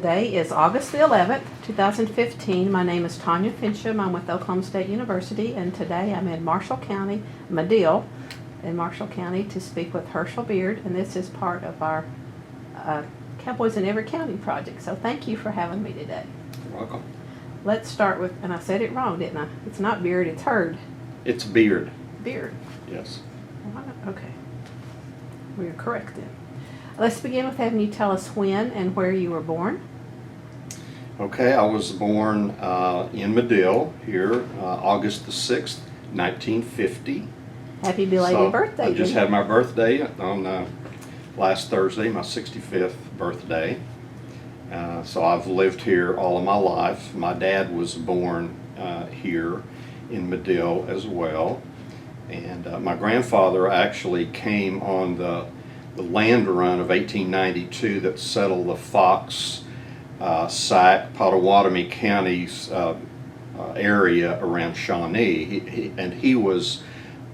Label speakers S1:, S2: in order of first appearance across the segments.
S1: Today is August the 11th, 2015. My name is Tanya Finchum. I'm with Oklahoma State University, and today I'm in Marshall County, Madill, in Marshall County to speak with Herschel Beard, and this is part of our Cowboys in Every County project. So thank you for having me today.
S2: You're welcome.
S1: Let's start with, and I said it wrong, didn't I? It's not Beard, it's Herd.
S2: It's Beard.
S1: Beard.
S2: Yes.
S1: Okay. We're correct then. Let's begin with having you tell us when and where you were born.
S2: Okay, I was born in Madill here, August the 6th, 1950.
S1: Happy belated birthday.
S2: I just had my birthday on last Thursday, my 65th birthday. So I've lived here all of my life. My dad was born here in Madill as well. And my grandfather actually came on the land run of 1892 that settled the Fox, Sac, Pottawatomie counties area around Shawnee. He was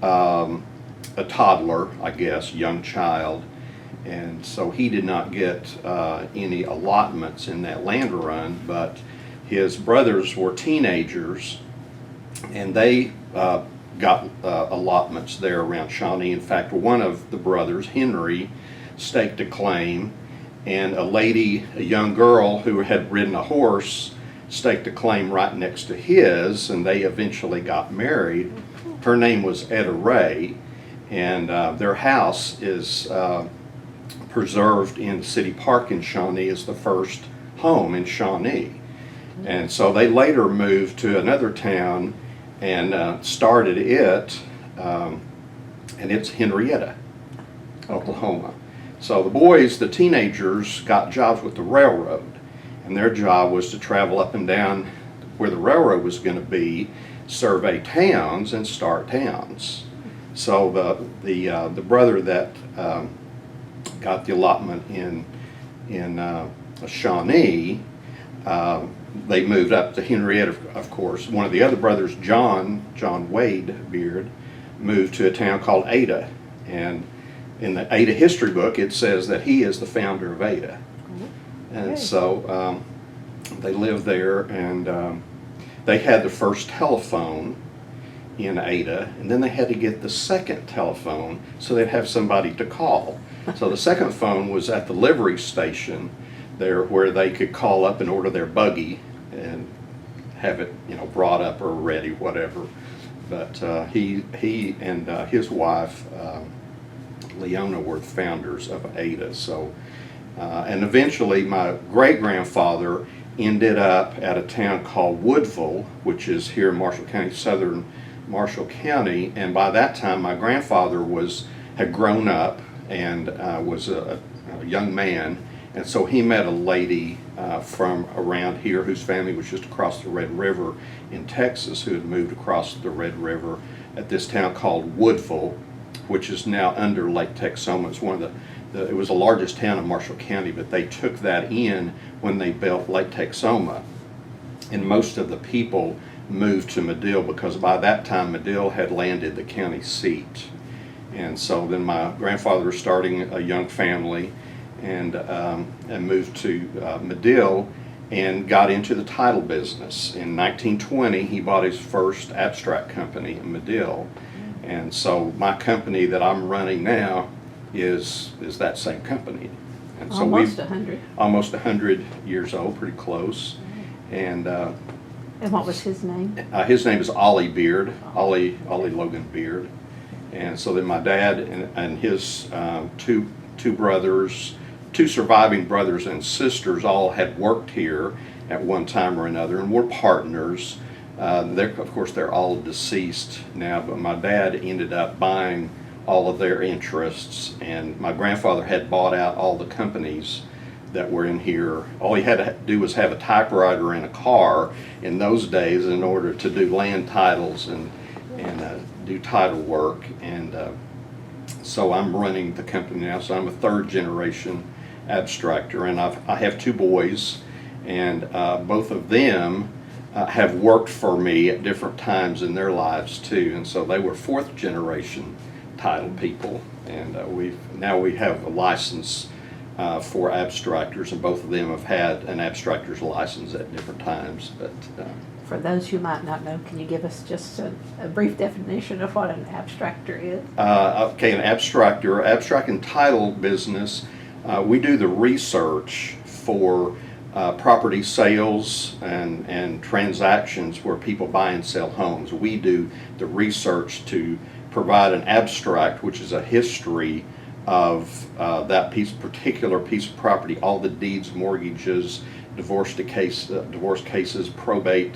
S2: a toddler, I guess, young child, and so he did not get any allotments in that land run, but his brothers were teenagers, and they got allotments there around Shawnee. In fact, one of the brothers, Henry, staked a claim, and a young girl who had ridden a horse, staked a claim right next to his, and they eventually got married. Her name was Etta Ray, and their house is preserved in the city park in Shawnee as the first home in Shawnee. And so they later moved to another town and started it, and it's Henrietta, Oklahoma. So the boys, the teenagers, got jobs with the railroad, and their job was to travel up and down where the railroad was going to be, survey towns, and start towns. So the brother that got the allotment in Shawnee, they moved up to Henrietta, of course. One of the other brothers, John Wade Beard, moved to a town called Ada. And in the Ada history book, it says that he is the founder of Ada. And so they lived there, and they had the first telephone in Ada, and then they had to get the second telephone so they'd have somebody to call. So the second phone was at the livery station there, where they could call up and order their buggy and have it, brought up or ready, whatever. But he and his wife, Leona, were the founders of Ada. So, and eventually my great-grandfather ended up at a town called Woodville, which is here in Marshall County, southern Marshall County. And by that time, my grandfather had grown up and was a young man. And so he met a lady from around here whose family was just across the Red River in Texas, who had moved across the Red River at this town called Woodville, which is now under Lake Texoma. It's one of it was the largest town in Marshall County, but they took that in when they built Lake Texoma. And most of the people moved to Madill because by that time Madill had landed the county seat. And so then my grandfather was starting a young family, and moved to Madill and got into the title business. In 1920, he bought his first abstract company in Madill. And so my company that I'm running now is that same company. And so
S1: almost 100.
S2: Almost 100 years old, pretty close. And
S1: what was his name?
S2: His name is Ollie Beard, Ollie Logan Beard. And so then my dad and his two brothers, two surviving brothers and sisters, all had worked here at one time or another, and were partners. Of course, they're all deceased now, but my dad ended up buying all of their interests, and my grandfather had bought out all the companies that were in here. All he had to do was have a typewriter in a car in those days in order to do land titles and do title work. And so I'm running the company now, so I'm a third generation abstractor, and I have two boys, and both of them have worked for me at different times in their lives too, and so they were fourth generation title people, and we have a license for abstractors, and both of them have had an abstractor's license at different times. But
S1: For those who might not know, can you give us just a brief definition of what an abstractor is?
S2: Okay, an abstractor, abstract and title business, we do the research for property sales and transactions where people buy and sell homes. We do the research to provide an abstract, which is a history of that particular piece of property, all the deeds, mortgages, divorce cases, probate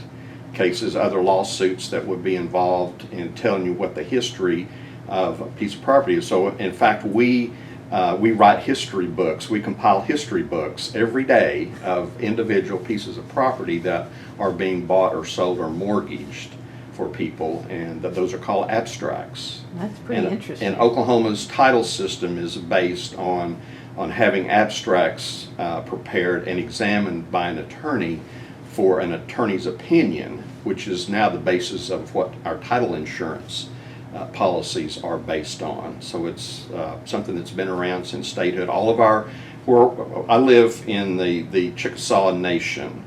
S2: cases, other lawsuits that would be involved in telling you what the history of a piece of property is. So in fact, we write history books. We compile history books every day of individual pieces of property that are being bought or sold or mortgaged for people, and those are called abstracts.
S1: That's pretty interesting.
S2: And Oklahoma's title system is based on having abstracts prepared and examined by an attorney for an attorney's opinion, which is now the basis of what our title insurance policies are based on. So it's something that's been around since statehood. I live in the Chickasaw Nation,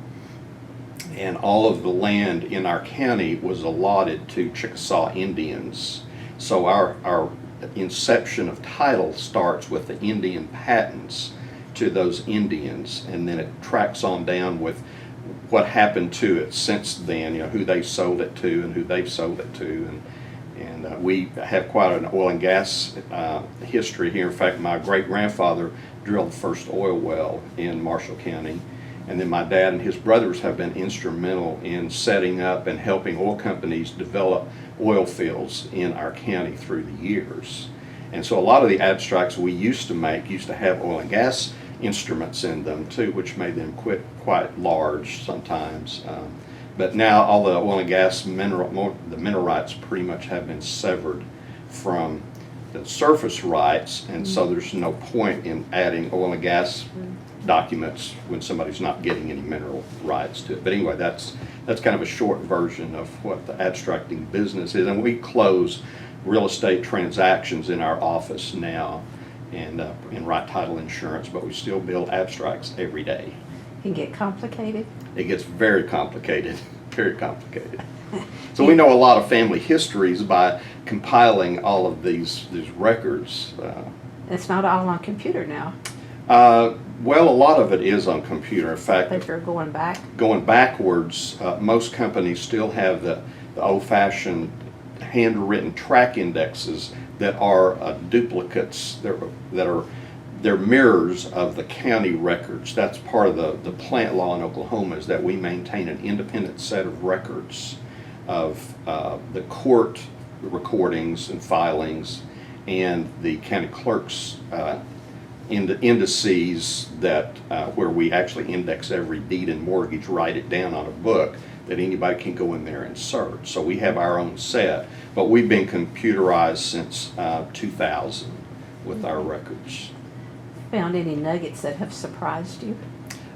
S2: and all of the land in our county was allotted to Chickasaw Indians. So our inception of title starts with the Indian patents to those Indians, and then it tracks on down with what happened to it since then, who they sold it to and who they've sold it to. And we have quite an oil and gas history here. In fact, my great-grandfather drilled the first oil well in Marshall County. And then my dad and his brothers have been instrumental in setting up and helping oil companies develop oil fields in our county through the years. And so a lot of the abstracts we used to make used to have oil and gas instruments in them too, which made them quite large sometimes. But now all the oil and gas the mineral rights pretty much have been severed from the surface rights, and so there's no point in adding oil and gas documents when somebody's not getting any mineral rights to it. But anyway, that's kind of a short version of what the abstracting business is. And we close real estate transactions in our office now and write title insurance, but we still build abstracts every day.
S1: Can get complicated?
S2: It gets very complicated, very complicated. So we know a lot of family histories by compiling all of these records.
S1: It's not all on computer now.
S2: Well, a lot of it is on computer. In fact,
S1: If you're going back.
S2: going backwards, most companies still have the old-fashioned handwritten track indexes that are duplicates. They're mirrors of the county records. That's part of the plant law in Oklahoma, is that we maintain an independent set of records of the court recordings and filings and the county clerk's in the indices that where we actually index every deed and mortgage, write it down on a book that anybody can go in there and search. So we have our own set, but we've been computerized since 2000 with our records.
S1: Found any nuggets that have surprised you?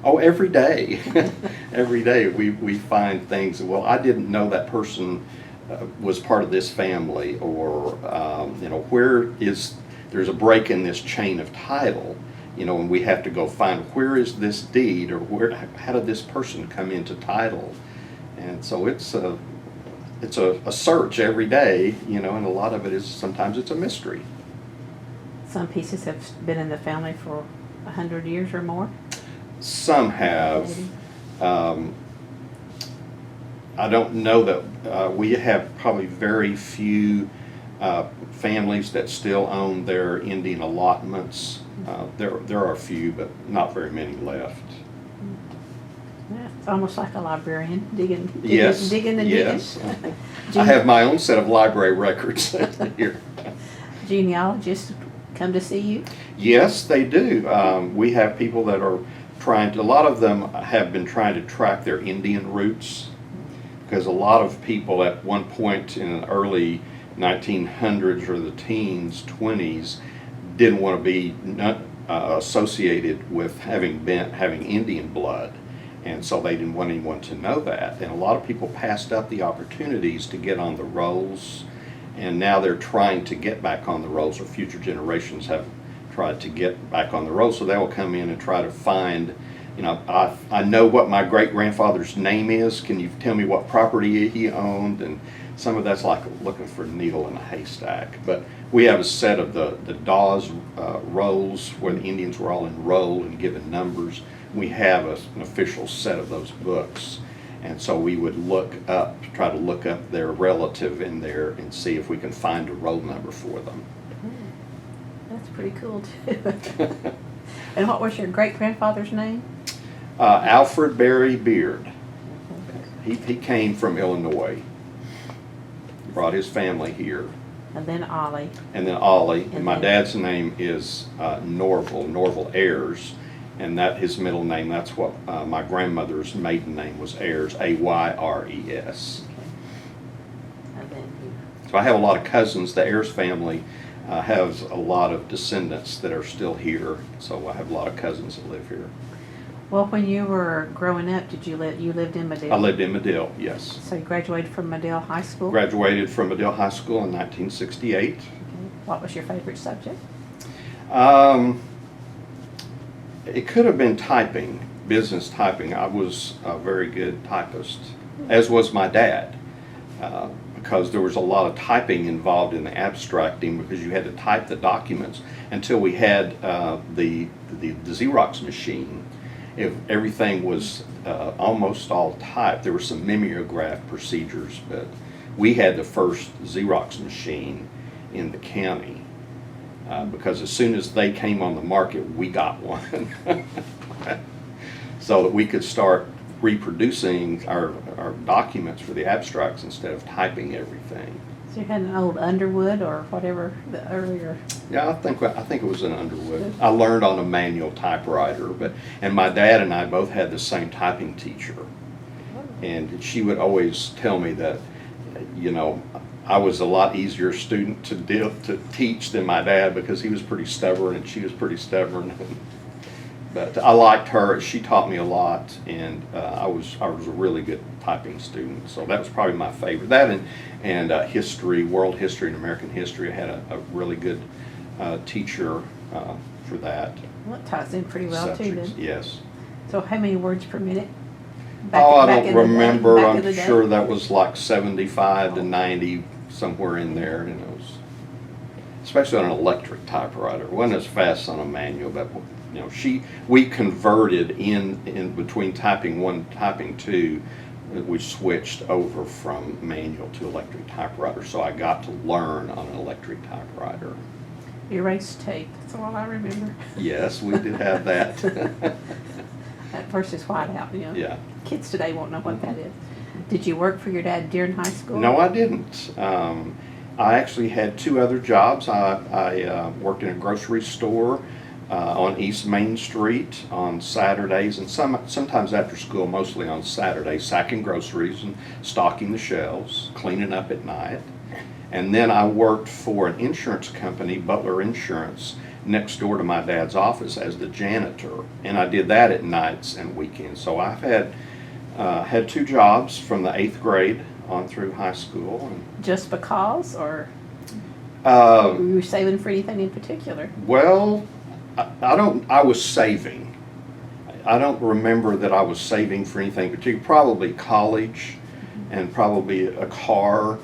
S2: Oh, every day. Every day we find things. Well, I didn't know that person was part of this family, or there's a break in this chain of title, and we have to go find where is this deed, or how did this person come into title. And so it's a search every day, and a lot of it is, sometimes it's a mystery.
S1: Some pieces have been in the family for 100 years or more?
S2: Some have. I don't know that we have probably very few families that still own their Indian allotments. There are a few, but not very many left.
S1: Yeah, it's almost like a librarian digging and
S2: Yes.
S1: digging.
S2: I have my own set of library records here.
S1: Genealogists come to see you?
S2: Yes, they do. We have people that are a lot of them have been trying to track their Indian roots, because a lot of people at one point in the early 1900s or the teens, 20s, didn't want to be associated with having Indian blood, and so they didn't want anyone to know that. And a lot of people passed up the opportunities to get on the rolls, and now they're trying to get back on the rolls, or future generations have try to get back on the road. So they will come in and try to find, you know, I know what my great-grandfather's name is. Can you tell me what property he owned? And some of that's like looking for a needle in a haystack. But we have a set of the Dawes rolls where the Indians were all enrolled and given numbers. We have an official set of those books. And so we would try to look up their relative in there and see if we can find a roll number for them.
S1: That's pretty cool too. And what was your great-grandfather's name?
S2: Alfred Beard. He came from Illinois. Brought his family here.
S1: And then Ollie.
S2: And then Ollie. And my
S1: then
S2: dad's name is Norval Ayers. And his middle name, that's what my grandmother's maiden name was, Ayres, Ayres.
S1: Okay. And then you.
S2: So I have a lot of cousins. The Ayres family has a lot of descendants that are still here. So I have a lot of cousins that live here.
S1: Well, when you were growing up, you lived in Madill?
S2: I lived in Madill, yes.
S1: So you graduated from Madill High School?
S2: Graduated from Madill High School in 1968.
S1: Okay. What was your favorite subject?
S2: It could have been typing, business typing. I was a very good typist, as was my dad, because there was a lot of typing involved in the abstracting because you had to type the documents until we had the Xerox machine. If everything was almost all typed, there were some mimeograph procedures, but we had the first Xerox machine in the county. Because as soon as they came on the market, we got one. So that we could start reproducing our documents for the abstracts instead of typing everything.
S1: So you had an old Underwood or whatever the earlier.
S2: Yeah, I think it was an Underwood. I learned on a manual typewriter, and my dad and I both had the same typing teacher, and she would always tell me that, you know, I was a lot easier student to teach than my dad because he was pretty stubborn and she was pretty stubborn. But I liked her. She taught me a lot, and I was a really good typing student. So that was probably my favorite. That and history, world history, and American history. I had a really good teacher for that.
S1: Well, it ties in pretty well too,
S2: subjects.
S1: then.
S2: Yes.
S1: So how many words per minute?
S2: I
S1: back
S2: don't
S1: in the day?
S2: remember.
S1: Back in
S2: I'm
S1: the day?
S2: sure that was like 75 to 90, somewhere in there. You know, especially on an electric typewriter. It wasn't as fast on a manual, but you know, we converted in between typing 1, typing 2. We switched over from manual to electric typewriter, so I got to learn on an electric typewriter.
S1: Erase tape, that's all I remember.
S2: Yes, we did have that.
S1: At first it's white out, you know.
S2: Yeah.
S1: Kids today won't know what that is. Did you work for your dad during high school?
S2: No, I didn't. I actually had 2 other jobs. I worked in a grocery store on East Main Street on Saturdays, and sometimes after school, mostly on Saturdays, sacking groceries and stocking the shelves, cleaning up at night. And then I worked for an insurance company, Butler Insurance, next door to my dad's office as the janitor, and I did that at nights and weekends. So I've had 2 jobs from the 8th grade on through high school.
S1: Just because, or were you saving for anything in particular?
S2: Well, I was saving. I don't remember that I was saving for anything particular. Probably college and probably a car,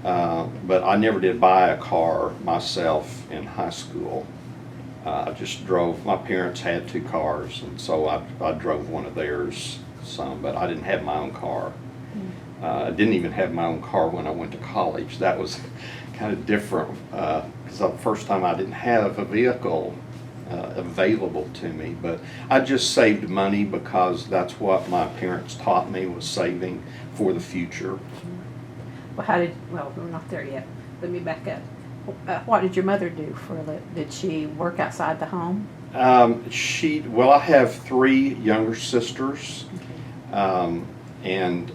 S2: but I never did buy a car myself in high school. I just drove. My parents had 2 cars, and so I drove one of theirs some, but I didn't have my own car. I didn't even have my own car when I went to college. That was kind of different because the first time I didn't have a vehicle available to me, but I just saved money because that's what my parents taught me, was saving for the future.
S1: Well, we're not there yet. Let me back up. What did your mother do did she work outside the home?
S2: I have 3 younger sisters, and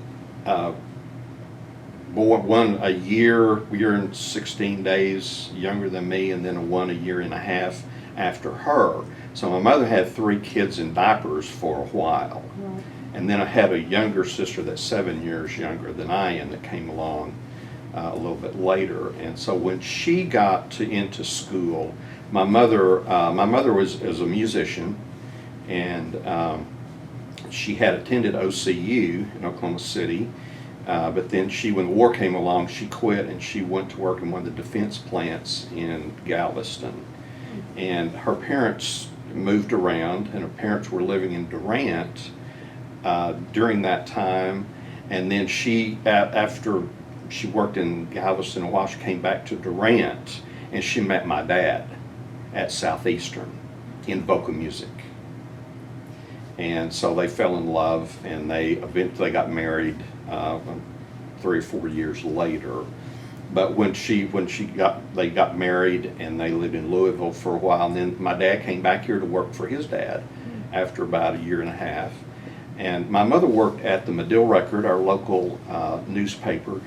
S2: one a year and 16 days younger than me, and then one a year and a half after her. So my mother had 3 kids in diapers for a while.
S1: Right.
S2: And then I had a younger sister that's 7 years younger than I am that came along a little bit later. And so when she got into school, my mother was a musician, and she had attended OCU in Oklahoma City, but then when the war came along, she quit and she went to work in one of the defense plants in Galveston. And her parents moved around, and her parents were living in Durant during that time. And then after she worked in Galveston a while, she came back to Durant, and she met my dad at Southeastern in vocal music. And so they fell in love, and they eventually got married 3 or 4 years later. But when they got married, and they lived in Louisville for a while, and then my dad came back here to work for his dad after about a year and a half. And my mother worked at the Madill Record, our local newspaper,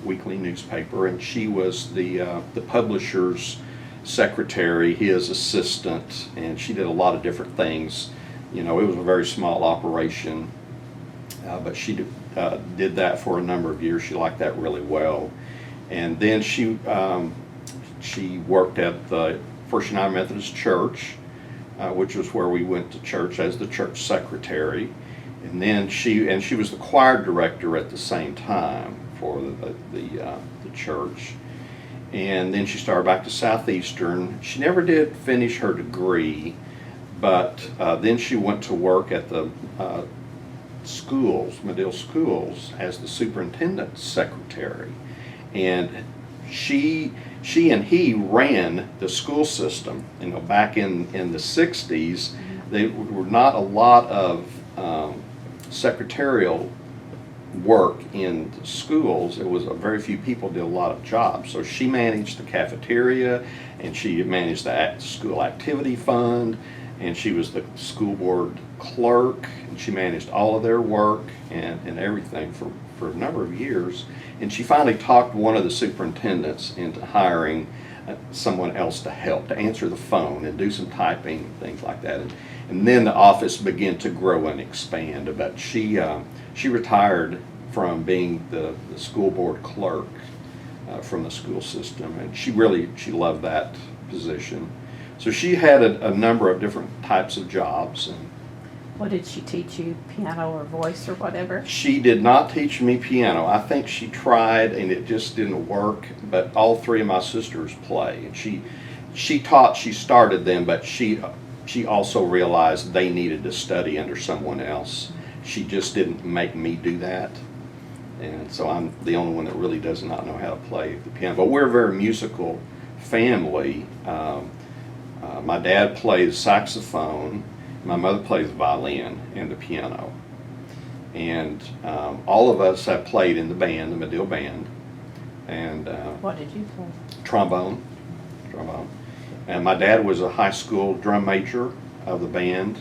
S2: weekly newspaper, and she was the publisher's secretary, his assistant, and she did a lot of different things. You know, it was a very small operation, but she did that for a number of years. She liked that really well. And then she worked at the First United Methodist Church, which was where we went to church, as the church secretary. And then she was the choir director at the same time for the church. And then she started back to Southeastern. She never did finish her degree, but then she went to work at the schools, Madill schools, as the superintendent's secretary. And she and he ran the school system. You know, back in the 60s, there were not a lot of secretarial work in the schools. It was very few people did a lot of jobs. So she managed the cafeteria, and she managed the school activity fund, and she was the school board clerk, and she managed all of their work and everything for a number of years. And she finally talked one of the superintendents into hiring someone else to help, to answer the phone and do some typing and things like that. And then the office began to grow and expand. But she retired from being the school board clerk from the school system, and she loved that position. So she had a number of different types of jobs. And
S1: What did she teach you, piano or voice or whatever?
S2: she did not teach me piano. I think she tried, and it just didn't work. But all three of my sisters play, and she taught. She started them, but she also realized they needed to study under someone else. She just didn't make me do that, and so I'm the only one that really does not know how to play the piano. But we're a very musical family. My dad plays saxophone. My mother plays violin and the piano. And all of us have played in the band, the Madill band. And
S1: What did you play?
S2: trombone. And my dad was a high school drum major of the band.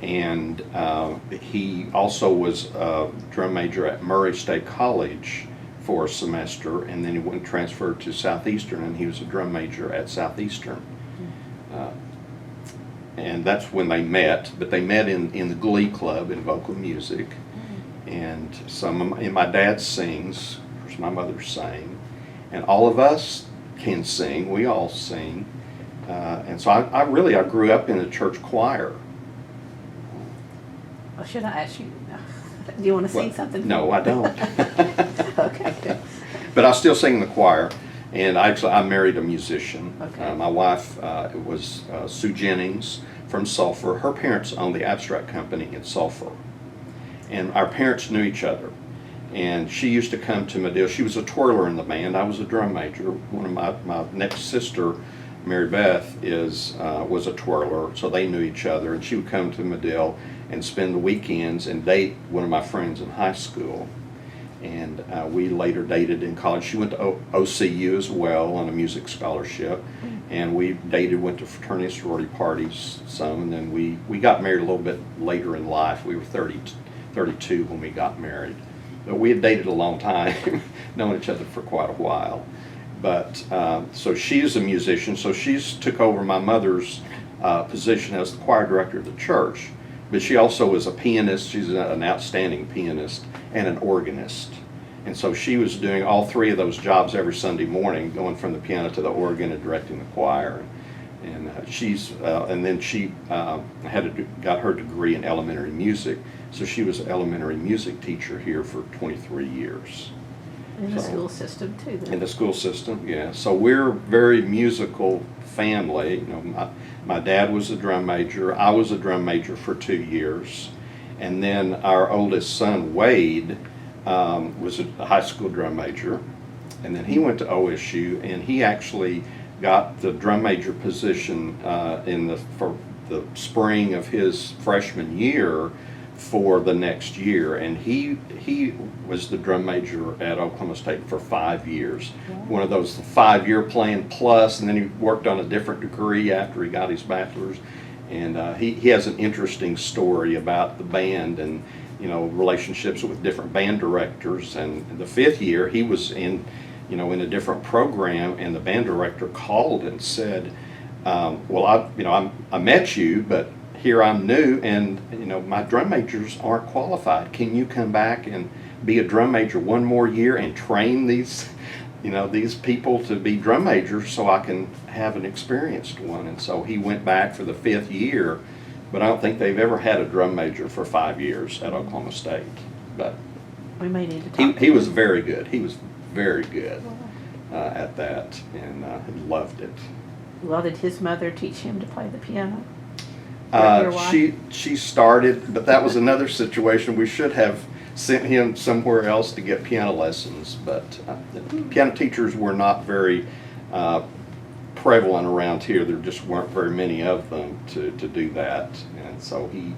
S2: And he also was a drum major at Murray State College for a semester. And then he went and transferred to Southeastern, and he was a drum major at Southeastern. And that's when they met, but they met in the Glee Club in vocal music. And my dad sings, of course my mother sang, and all of us can sing, we all sing. And so I grew up in the church choir.
S1: Well, should I ask you? Do you want to sing something?
S2: No, I don't.
S1: Okay, good.
S2: But I still sing in the choir. And I married a musician.
S1: Okay.
S2: My wife was Sue Jennings from Sulphur. Her parents owned the Abstract Company in Sulphur. And our parents knew each other. And she used to come to Madill. She was a twirler in the band. I was a drum major. One of my next sister, Mary Beth, was a twirler, so they knew each other. And she would come to Madill and spend the weekends and date one of my friends in high school. And we later dated in college. She went to OCU as well on a music scholarship. And we dated, went to fraternity sorority parties some, and then we got married a little bit later in life. We were 32 when we got married. But we had dated a long time, known each other for quite a while. But so she's a musician, so she's took over my mother's position as the choir director of the church. But she also is a pianist. She's an outstanding pianist and an organist. And so she was doing all three of those jobs every Sunday morning, going from the piano to the organ and directing the choir. And and then she got her degree in elementary music, so she was an elementary music teacher here for 23 years.
S1: In the school system too, then.
S2: In the school system, yeah. So we're a very musical family. You know, my dad was a drum major. I was a drum major for 2 years, and then our oldest son Wade was a high school drum major, and then he went to OSU, and he actually got the drum major position for the spring of his freshman year for the next year, and he was the drum major at Oklahoma State for 5 years.
S1: Wow.
S2: One of those 5-year plan plus, and then he worked on a different degree after he got his bachelor's. And he has an interesting story about the band and, you know, relationships with different band directors. And the 5th year he was in a different program, and the band director called and said, well, I met you, but here I'm new, and my drum majors aren't qualified. Can you come back and be a drum major one more year and train these people to be drum majors so I can have an experienced one? And so he went back for the 5th year, but I don't think they've ever had a drum major for 5 years at Oklahoma State. But
S1: we may need to talk.
S2: He was very good. He was very good at that, and he loved it.
S1: Well, did his mother teach him to play the piano?
S2: She started, but that was another situation. We should have sent him somewhere else to get piano lessons, but piano teachers were not very prevalent around here. There just weren't very many of them to do that, and so he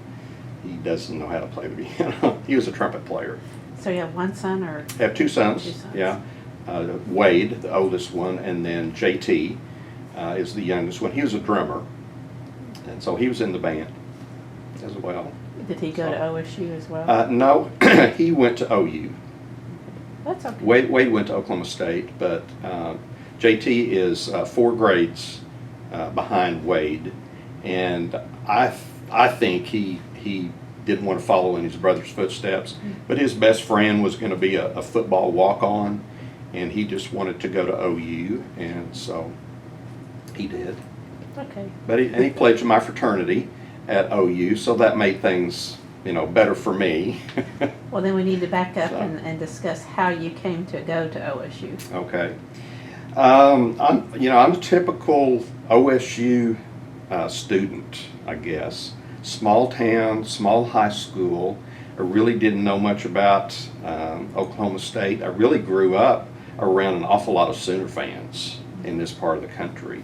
S2: doesn't know how to play the piano. He was a trumpet player.
S1: So you have one son, or?
S2: I have 2 sons.
S1: 2 sons.
S2: Yeah, Wade, the oldest one, and then JT is the youngest one. He was a drummer, and so he was in the band as well.
S1: Did he go to OSU as well?
S2: No, he went to OU.
S1: That's okay.
S2: Wade went to Oklahoma State, but JT is 4 grades behind Wade, and I think he didn't want to follow in his brother's footsteps, but his best friend was going to be a football walk-on, and he just wanted to go to OU, and so he did.
S1: Okay.
S2: But he played to my fraternity at OU, so that made things, better for me.
S1: Well, then we need to back up
S2: So.
S1: and discuss how you came to go to OSU.
S2: Okay. I'm a typical OSU student, I guess. Small town, small high school. I really didn't know much about Oklahoma State. I really grew up around an awful lot of Sooner fans in this part of the country.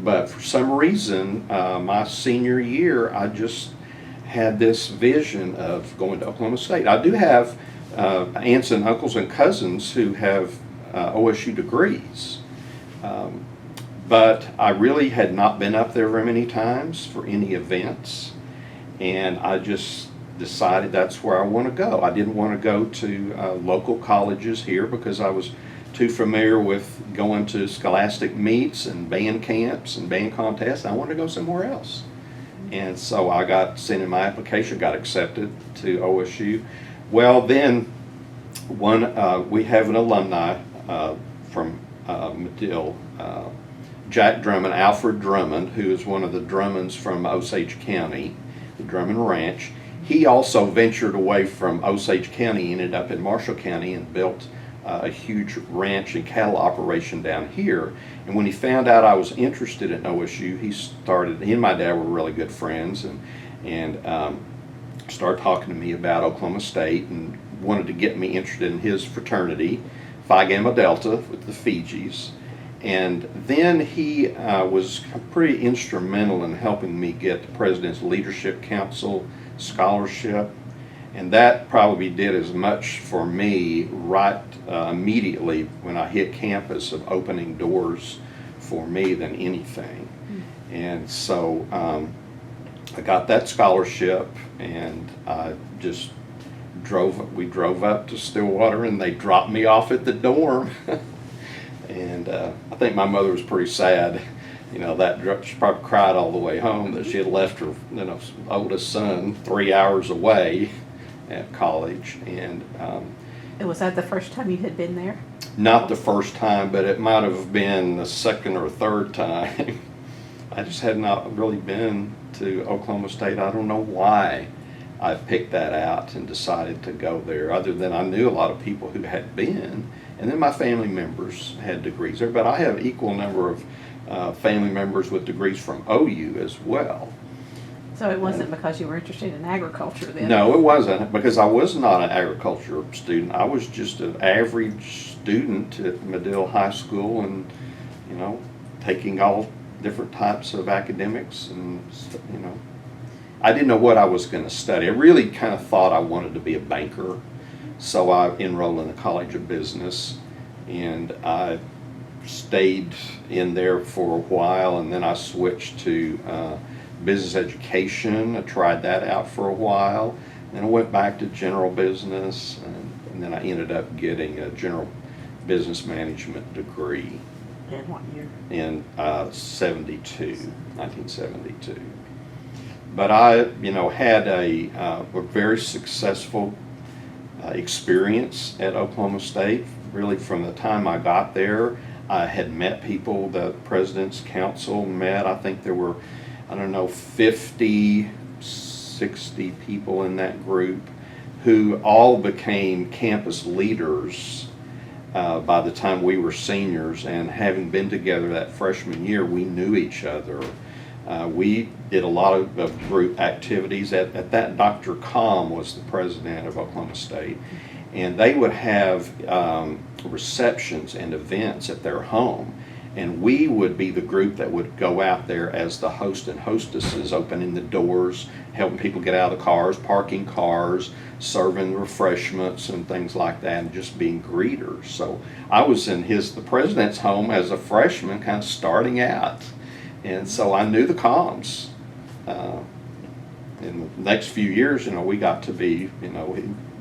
S2: But for some reason, my senior year, I just had this vision of going to Oklahoma State. I do have aunts and uncles and cousins who have OSU degrees. But I really had not been up there very many times for any events. And I just decided that's where I want to go. I didn't want to go to local colleges here because I was too familiar with going to scholastic meets and band camps and band contests. I wanted to go somewhere else. And so I got sent in my application, got accepted to OSU. Well, then we have an alumni from Madill, Jack Drummond, Alfred Drummond, who is one of the Drummonds from Osage County, the Drummond Ranch. He also ventured away from Osage County, ended up in Marshall County, and built a huge ranch and cattle operation down here. And when he found out I was interested in OSU, he and my dad were really good friends, and started talking to me about Oklahoma State and wanted to get me interested in his fraternity, Phi Gamma Delta with the Fijis. And then he was pretty instrumental in helping me get the President's Leadership Council scholarship. And that probably did as much for me right immediately when I hit campus of opening doors for me than anything. And so I got that scholarship, and I just we drove up to Stillwater, and they dropped me off at the dorm. And I think my mother was pretty sad. She probably cried all the way home that she had left her oldest son 3 hours away at college. And
S1: Was that the first time you had been there?
S2: Not the first time, but it might have been the second or third time. I just had not really been to Oklahoma State. I don't know why I picked that out and decided to go there, other than I knew a lot of people who had been, and then my family members had degrees there, but I have equal number of family members with degrees from OU as well.
S1: So it wasn't because you were interested in agriculture then?
S2: No, it wasn't, because I was not an agriculture student. I was just an average student at Madill High School, and, you know, taking all different types of academics, and, you know, I didn't know what I was going to study. I really kind of thought I wanted to be a banker, so I enrolled in the College of Business, and I stayed in there for a while, and then I switched to business education. I tried that out for a while, then I went back to general business, and then I ended up getting a general business management degree.
S1: In what year?
S2: In 1972. But I, you know, had a very successful experience at Oklahoma State. Really, from the time I got there, I had met people. The President's Council met. I think there were, I don't know, 50, 60 people in that group who all became campus leaders by the time we were seniors. And having been together that freshman year, we knew each other. We did a lot of group activities. At that, Dr. Com was the president of Oklahoma State, and they would have receptions and events at their home, and we would be the group that would go out there as the host and hostesses, opening the doors, helping people get out of the cars, parking cars, serving refreshments and things like that, and just being greeters. So I was in the president's home as a freshman, kind of starting out. And so I knew the comms. In the next few years, you know, we got to be, you know,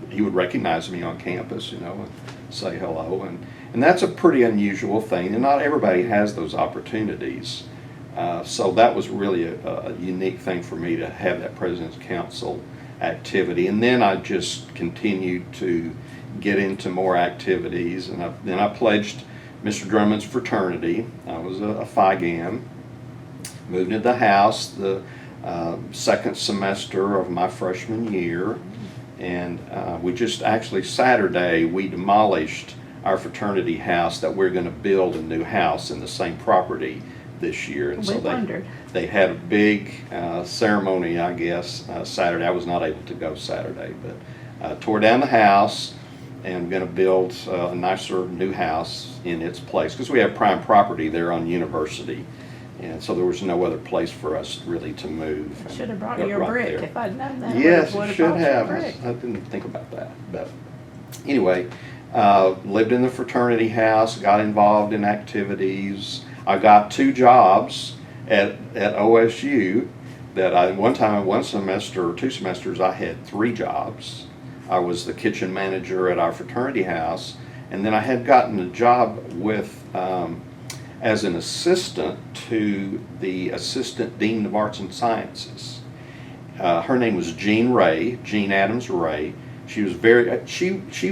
S2: he would recognize me on campus, you know, and say hello. And that's a pretty unusual thing, and not everybody has those opportunities. So that was really a unique thing for me to have that President's Council activity. And then I just continued to get into more activities, and then I pledged Mr. Drummond's fraternity. I was a Phi Gam. Moved into the house the second semester of my freshman year, and we just actually Saturday we demolished our fraternity house that we're going to build a new house in the same property this year. And so they had a big ceremony, I guess, Saturday. I was not able to go Saturday, but tore down the house, and we're going to build a nicer new house in its place, because we have prime property there on University. And so there was no other place for us really to move.
S1: I should have brought you your brick if I'd known that.
S2: Yes, you should have. I didn't think about that. But anyway, lived in the fraternity house, got involved in activities. I got 2 jobs at OSU that one semester or 2 semesters, I had 3 jobs. I was the kitchen manager at our fraternity house, and then I had gotten a job with as an assistant to the Assistant Dean of Arts and Sciences. Her name was Jean Adams Ray. She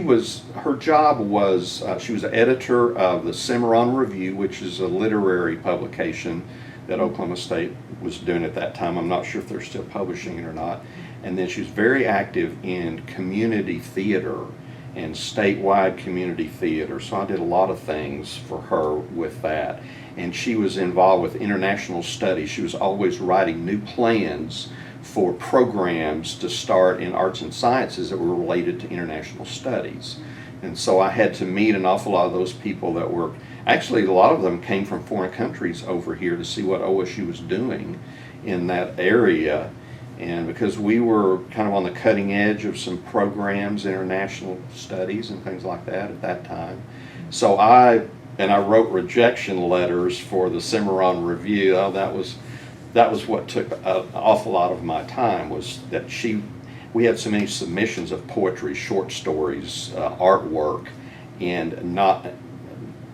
S2: was her job was, she was an editor of the Cimarron Review, which is a literary publication that Oklahoma State was doing at that time. I'm not sure if they're still publishing it or not. And then she was very active in community theater and statewide community theater. So I did a lot of things for her with that. And she was involved with international studies. She was always writing new plans for programs to start in arts and sciences that were related to international studies. And so I had to meet an awful lot of those people that were, actually a lot of them came from foreign countries over here to see what OSU was doing in that area. And because we were kind of on the cutting edge of some programs, international studies and things like that at that time. So I wrote rejection letters for the Cimarron Review. Oh, that was what took an awful lot of my time, was that we had so many submissions of poetry, short stories, artwork, and not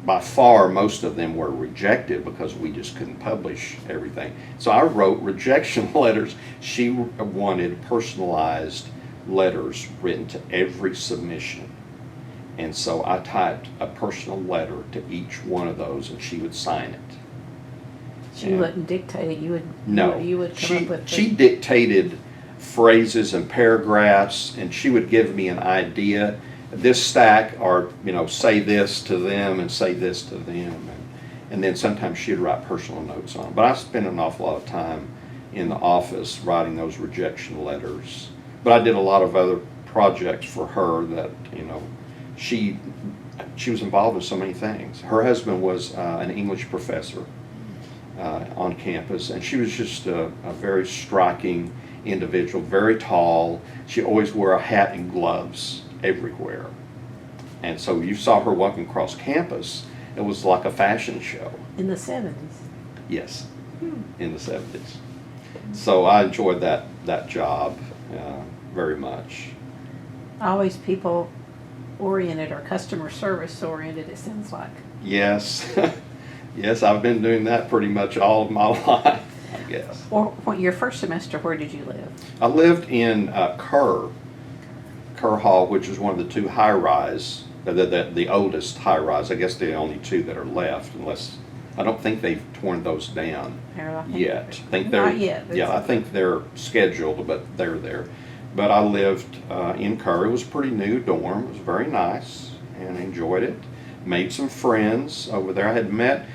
S2: by far most of them were rejected because we just couldn't publish everything. So I wrote rejection letters. She wanted personalized letters written to every submission. And so I typed a personal letter to each one of those, and she would sign it.
S1: But you wouldn't dictate it. You would.
S2: No.
S1: You would come up with.
S2: She dictated phrases and paragraphs, and she would give me an idea. This stack, or say this to them and say this to them, and then sometimes she'd write personal notes on them. But I spent an awful lot of time in the office writing those rejection letters. But I did a lot of other projects for her that she was involved in so many things. Her husband was an English professor on campus, and she was just a very striking individual, very tall. She always wore a hat and gloves everywhere. And so you saw her walking across campus, it was like a fashion show.
S1: In the 70s?
S2: Yes, in the 70s. So I enjoyed that job very much.
S1: Always people oriented or customer service oriented, it sounds like.
S2: Yes. Yes, I've been doing that pretty much all of my life, I guess.
S1: Or your first semester, where did you live?
S2: I lived in Kerr Hall, which is one of the two high-rise, the oldest high-rise. I guess the only two that are left, unless, I don't think they've torn those down yet. I think they're,
S1: not yet.
S2: Yeah, I think they're scheduled, but they're there. But I lived in Kerr. It was a pretty new dorm. It was very nice, and I enjoyed it. Made some friends over there. I had met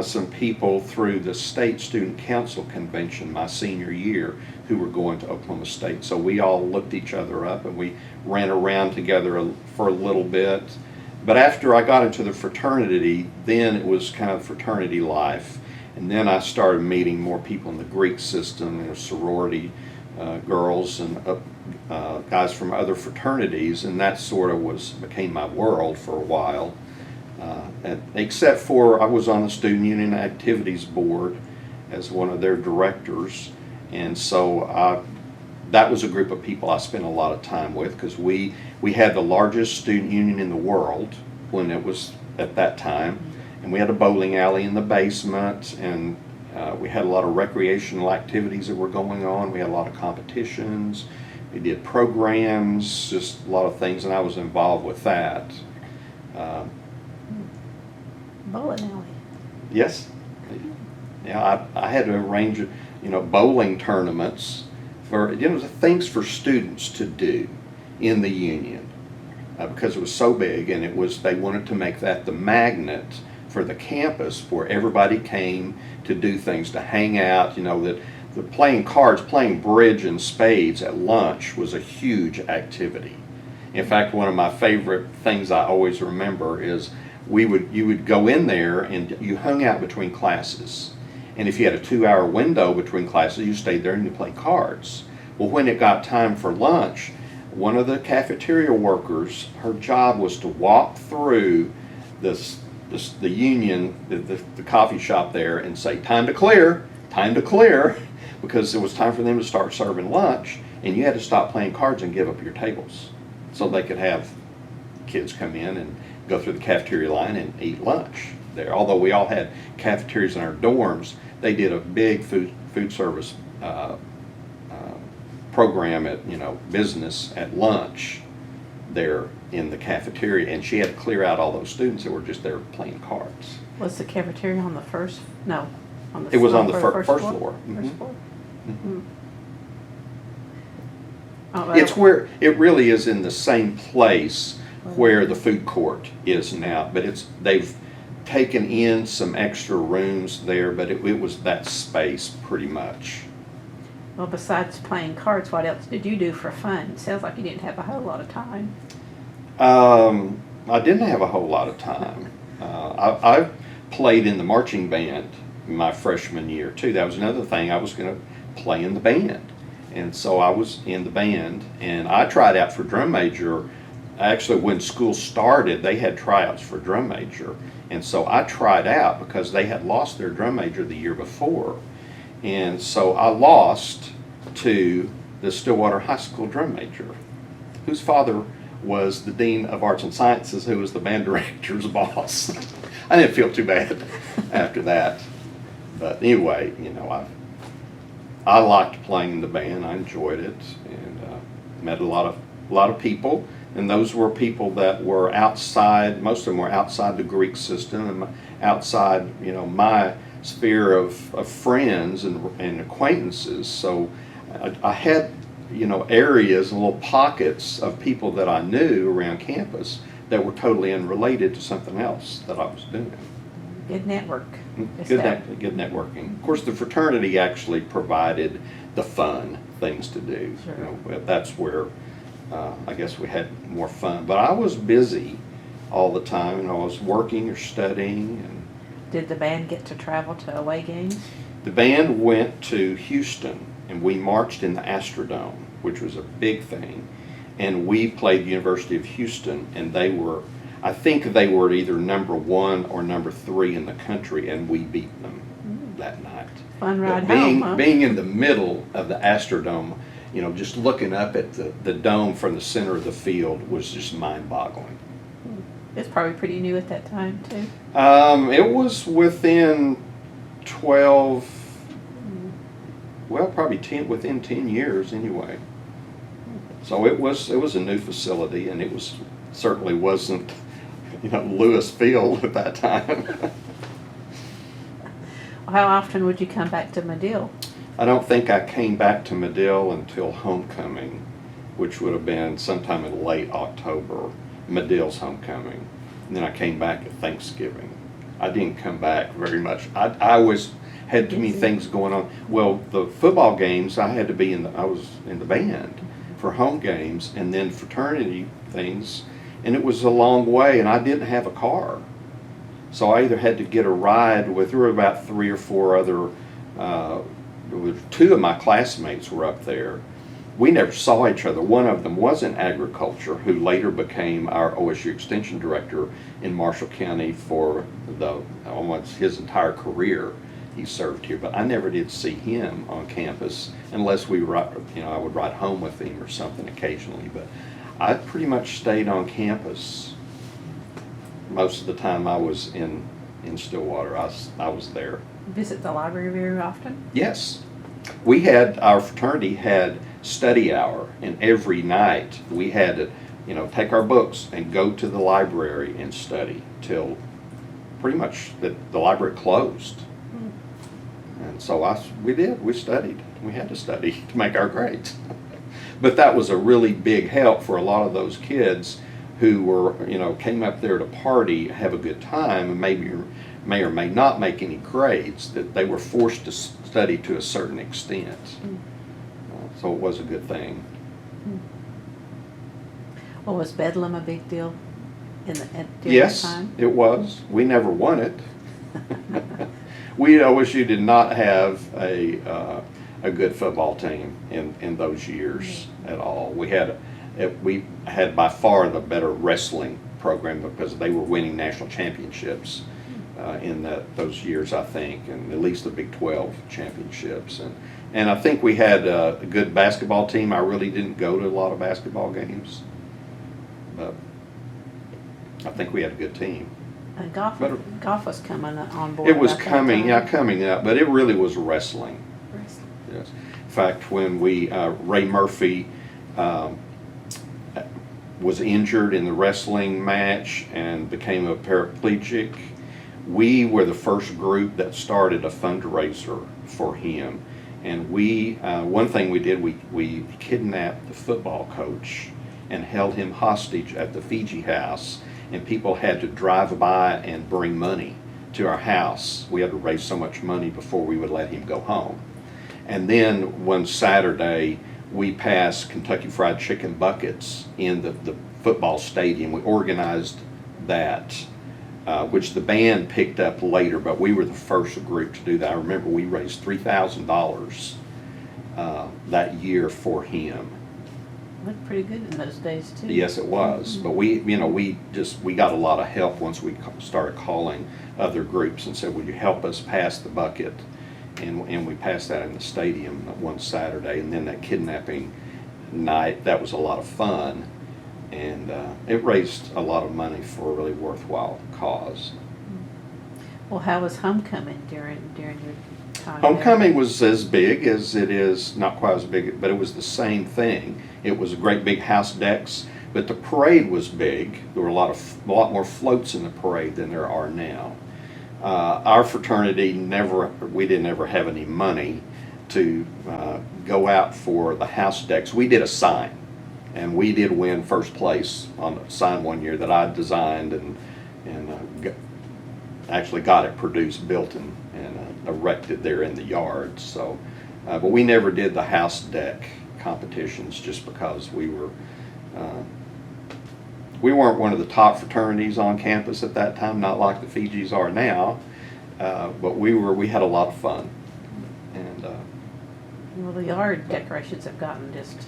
S2: some people through the State Student Council Convention my senior year who were going to Oklahoma State. So we all looked each other up, and we ran around together for a little bit. But after I got into the fraternity, then it was kind of fraternity life. And then I started meeting more people in the Greek system, sorority girls and guys from other fraternities, and that sort of became my world for a while. Except for I was on the Student Union Activities Board as one of their directors, and so that was a group of people I spent a lot of time with, because we had the largest student union in the world when it was at that time, and we had a bowling alley in the basement, and we had a lot of recreational activities that were going on. We had a lot of competitions. We did programs, just a lot of things, and I was involved with that.
S1: Bowling alley.
S2: Yes. Yeah, I had to arrange, bowling tournaments for, things for students to do in the union, because it was so big, and they wanted to make that the magnet for the campus where everybody came to do things, to hang out, that the playing cards, playing bridge and spades at lunch was a huge activity. In fact, one of my favorite things I always remember is you would go in there and you hung out between classes. And if you had a 2-hour window between classes, you stayed there and you played cards. Well, when it got time for lunch, one of the cafeteria workers, her job was to walk through the union, the coffee shop there, and say, time to clear, because it was time for them to start serving lunch, and you had to stop playing cards and give up your tables so they could have kids come in and go through the cafeteria line and eat lunch there. Although we all had cafeterias in our dorms, they did a big food service program at business at lunch there in the cafeteria, and she had to clear out all those students that were just there playing cards.
S1: Was the cafeteria on the first? No, on the.
S2: It was on the first floor.
S1: First floor.
S2: Mm-hmm.
S1: Oh,
S2: It's where it really is, in the same place where the food court is now, but they've taken in some extra rooms there, but it was that space pretty much.
S1: Well, besides playing cards, what else did you do for fun? It sounds like you didn't have a whole lot of time.
S2: I didn't have a whole lot of time. I played in the marching band my freshman year too. That was another thing. I was going to play in the band, and so I was in the band, and I tried out for drum major. Actually, when school started, they had tryouts for drum major, and so I tried out because they had lost their drum major the year before, and so I lost to the Stillwater High School drum major, whose father was the Dean of Arts and Sciences, who was the band director's boss. I didn't feel too bad after that, but anyway, I liked playing in the band. I enjoyed it, and met a lot of people. And those were people that were outside, most of them were outside the Greek system and outside, my sphere of friends and acquaintances. So I had, areas and little pockets of people that I knew around campus that were totally unrelated to something else that I was doing.
S1: Good network.
S2: Good networking. Of course, the fraternity actually provided the fun things to do.
S1: Sure.
S2: That's where I guess we had more fun. But I was busy all the time, and I was working or studying. And
S1: did the band get to travel to away games?
S2: the band went to Houston, and we marched in the Astrodome, which was a big thing. And we played the University of Houston, and I think they were either number 1 or number 3 in the country, and we beat them that night.
S1: Fun ride
S2: being,
S1: home, huh?
S2: Being in the middle of the Astrodome, just looking up at the dome from the center of the field was just mind-boggling.
S1: It's probably pretty new at that time, too.
S2: It was within 12, well, probably 10, within 10 years anyway. So it was a new facility, and it certainly wasn't, Lewis Field at that time.
S1: How often would you come back to Madill?
S2: I don't think I came back to Madill until homecoming, which would have been sometime in late October, Madill's homecoming. And then I came back at Thanksgiving. I didn't come back very much. I always had too many things going on. Well, the football games, I was in the band for home games, and then fraternity things, and it was a long way, and I didn't have a car. So I either had to get a ride there were about 3 or 4 other, 2 of my classmates were up there. We never saw each other. One of them was in agriculture, who later became our OSU Extension Director in Marshall County for almost his entire career. He served here, but I never did see him on campus unless I would ride home with him or something occasionally. But I pretty much stayed on campus most of the time I was in Stillwater. I was there.
S1: Visit the library very often?
S2: Yes. Our fraternity had study hour, and every night we had to, take our books and go to the library and study till pretty much the library closed. And so we studied. We had to study to make our grades. But that was a really big help for a lot of those kids who were, came up there to party, have a good time, and may or may not make any grades, that they were forced to study to a certain extent. So it was a good thing.
S1: Well, was Bedlam a big deal during
S2: Yes,
S1: that time?
S2: it was. We never won it. We at OSU did not have a good football team in those years at all. We had by far the better wrestling program because they were winning national championships in those years, I think, and at least the Big 12 championships. And I think we had a good basketball team. I really didn't go to a lot of basketball games, but I think we had a good team.
S1: And golf was coming on board.
S2: It was
S1: about that
S2: coming
S1: time.
S2: up, but it really was wrestling.
S1: Wrestling.
S2: Yes. In fact, when Ray Murphy was injured in the wrestling match and became a paraplegic, we were the first group that started a fundraiser for him. And one thing we did, we kidnapped the football coach and held him hostage at the Fiji house, and people had to drive by and bring money to our house. We had to raise so much money before we would let him go home. And then one Saturday, we passed Kentucky Fried Chicken buckets in the football stadium. We organized that, which the band picked up later, but we were the first group to do that. I remember we raised $3,000 that year for him.
S1: Looked pretty good in those days, too.
S2: Yes, it was. But we got a lot of help once we started calling other groups and said, "Will you help us pass the bucket?" And we passed that in the stadium one Saturday. And then that kidnapping night, that was a lot of fun, and it raised a lot of money for a really worthwhile cause.
S1: Well, how was homecoming during your time?
S2: Homecoming was as big as it is, not quite as big, but it was the same thing. It was a great big house decks, but the parade was big. There were a lot more floats in the parade than there are now. Our fraternity we didn't ever have any money to go out for the house decks. We did a sign, and we did win first place on a sign one year that I designed and actually got it produced, built, and erected there in the yard. So, but we never did the house deck competitions just because we weren't one of the top fraternities on campus at that time, not like the Fijis are now, but we had a lot of fun. And
S1: well, the yard decorations have gotten just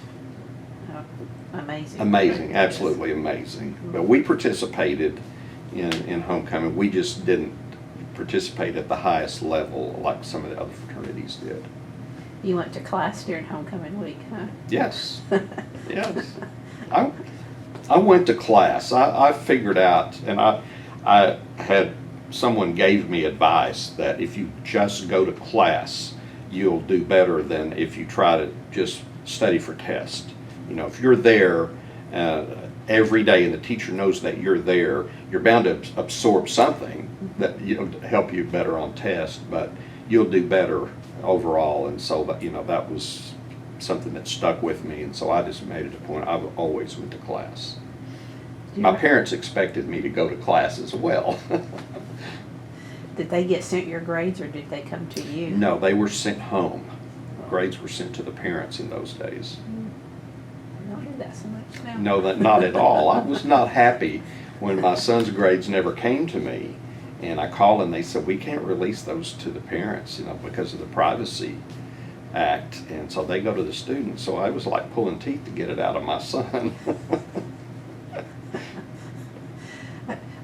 S1: amazing.
S2: Amazing, absolutely amazing. But we participated in homecoming. We just didn't participate at the highest level like some of the other fraternities did.
S1: You went to class during homecoming week, huh?
S2: Yes, yes. I went to class. I figured out, and I had someone gave me advice that if you just go to class, you'll do better than if you try to just study for test. You know, if you're there every day and the teacher knows that you're there, you're bound to absorb something that help you better on test, but you'll do better overall. And so that was something that stuck with me, and so I just made it a point. I always went to class. My parents expected me to go to class as well.
S1: Did they get sent your grades, or did they come to you?
S2: No, they were sent home. Grades were sent to the parents in those days.
S1: I don't do that so much now.
S2: No, not at all. I was not happy when my son's grades never came to me, and I called and they said, we can't release those to the parents, because of the Privacy Act, and so they go to the students. So I was like pulling teeth to get it out of my son.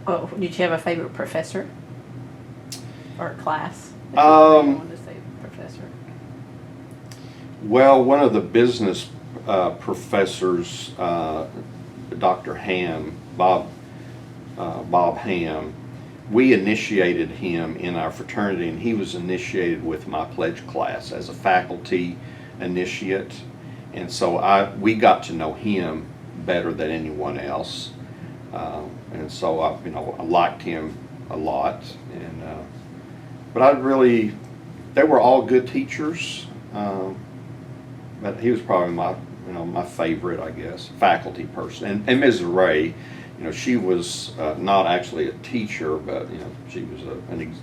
S1: Oh, did you have a favorite professor or class? If you want to say professor.
S2: Well, one of the business professors, Dr. Ham, Bob Ham, we initiated him in our fraternity, and he was initiated with my pledge class as a faculty initiate, and so we got to know him better than anyone else, and so I liked him a lot, and but they were all good teachers, but he was probably my favorite, I guess, faculty person, and Ms. Ray. She was not actually a teacher, but she was an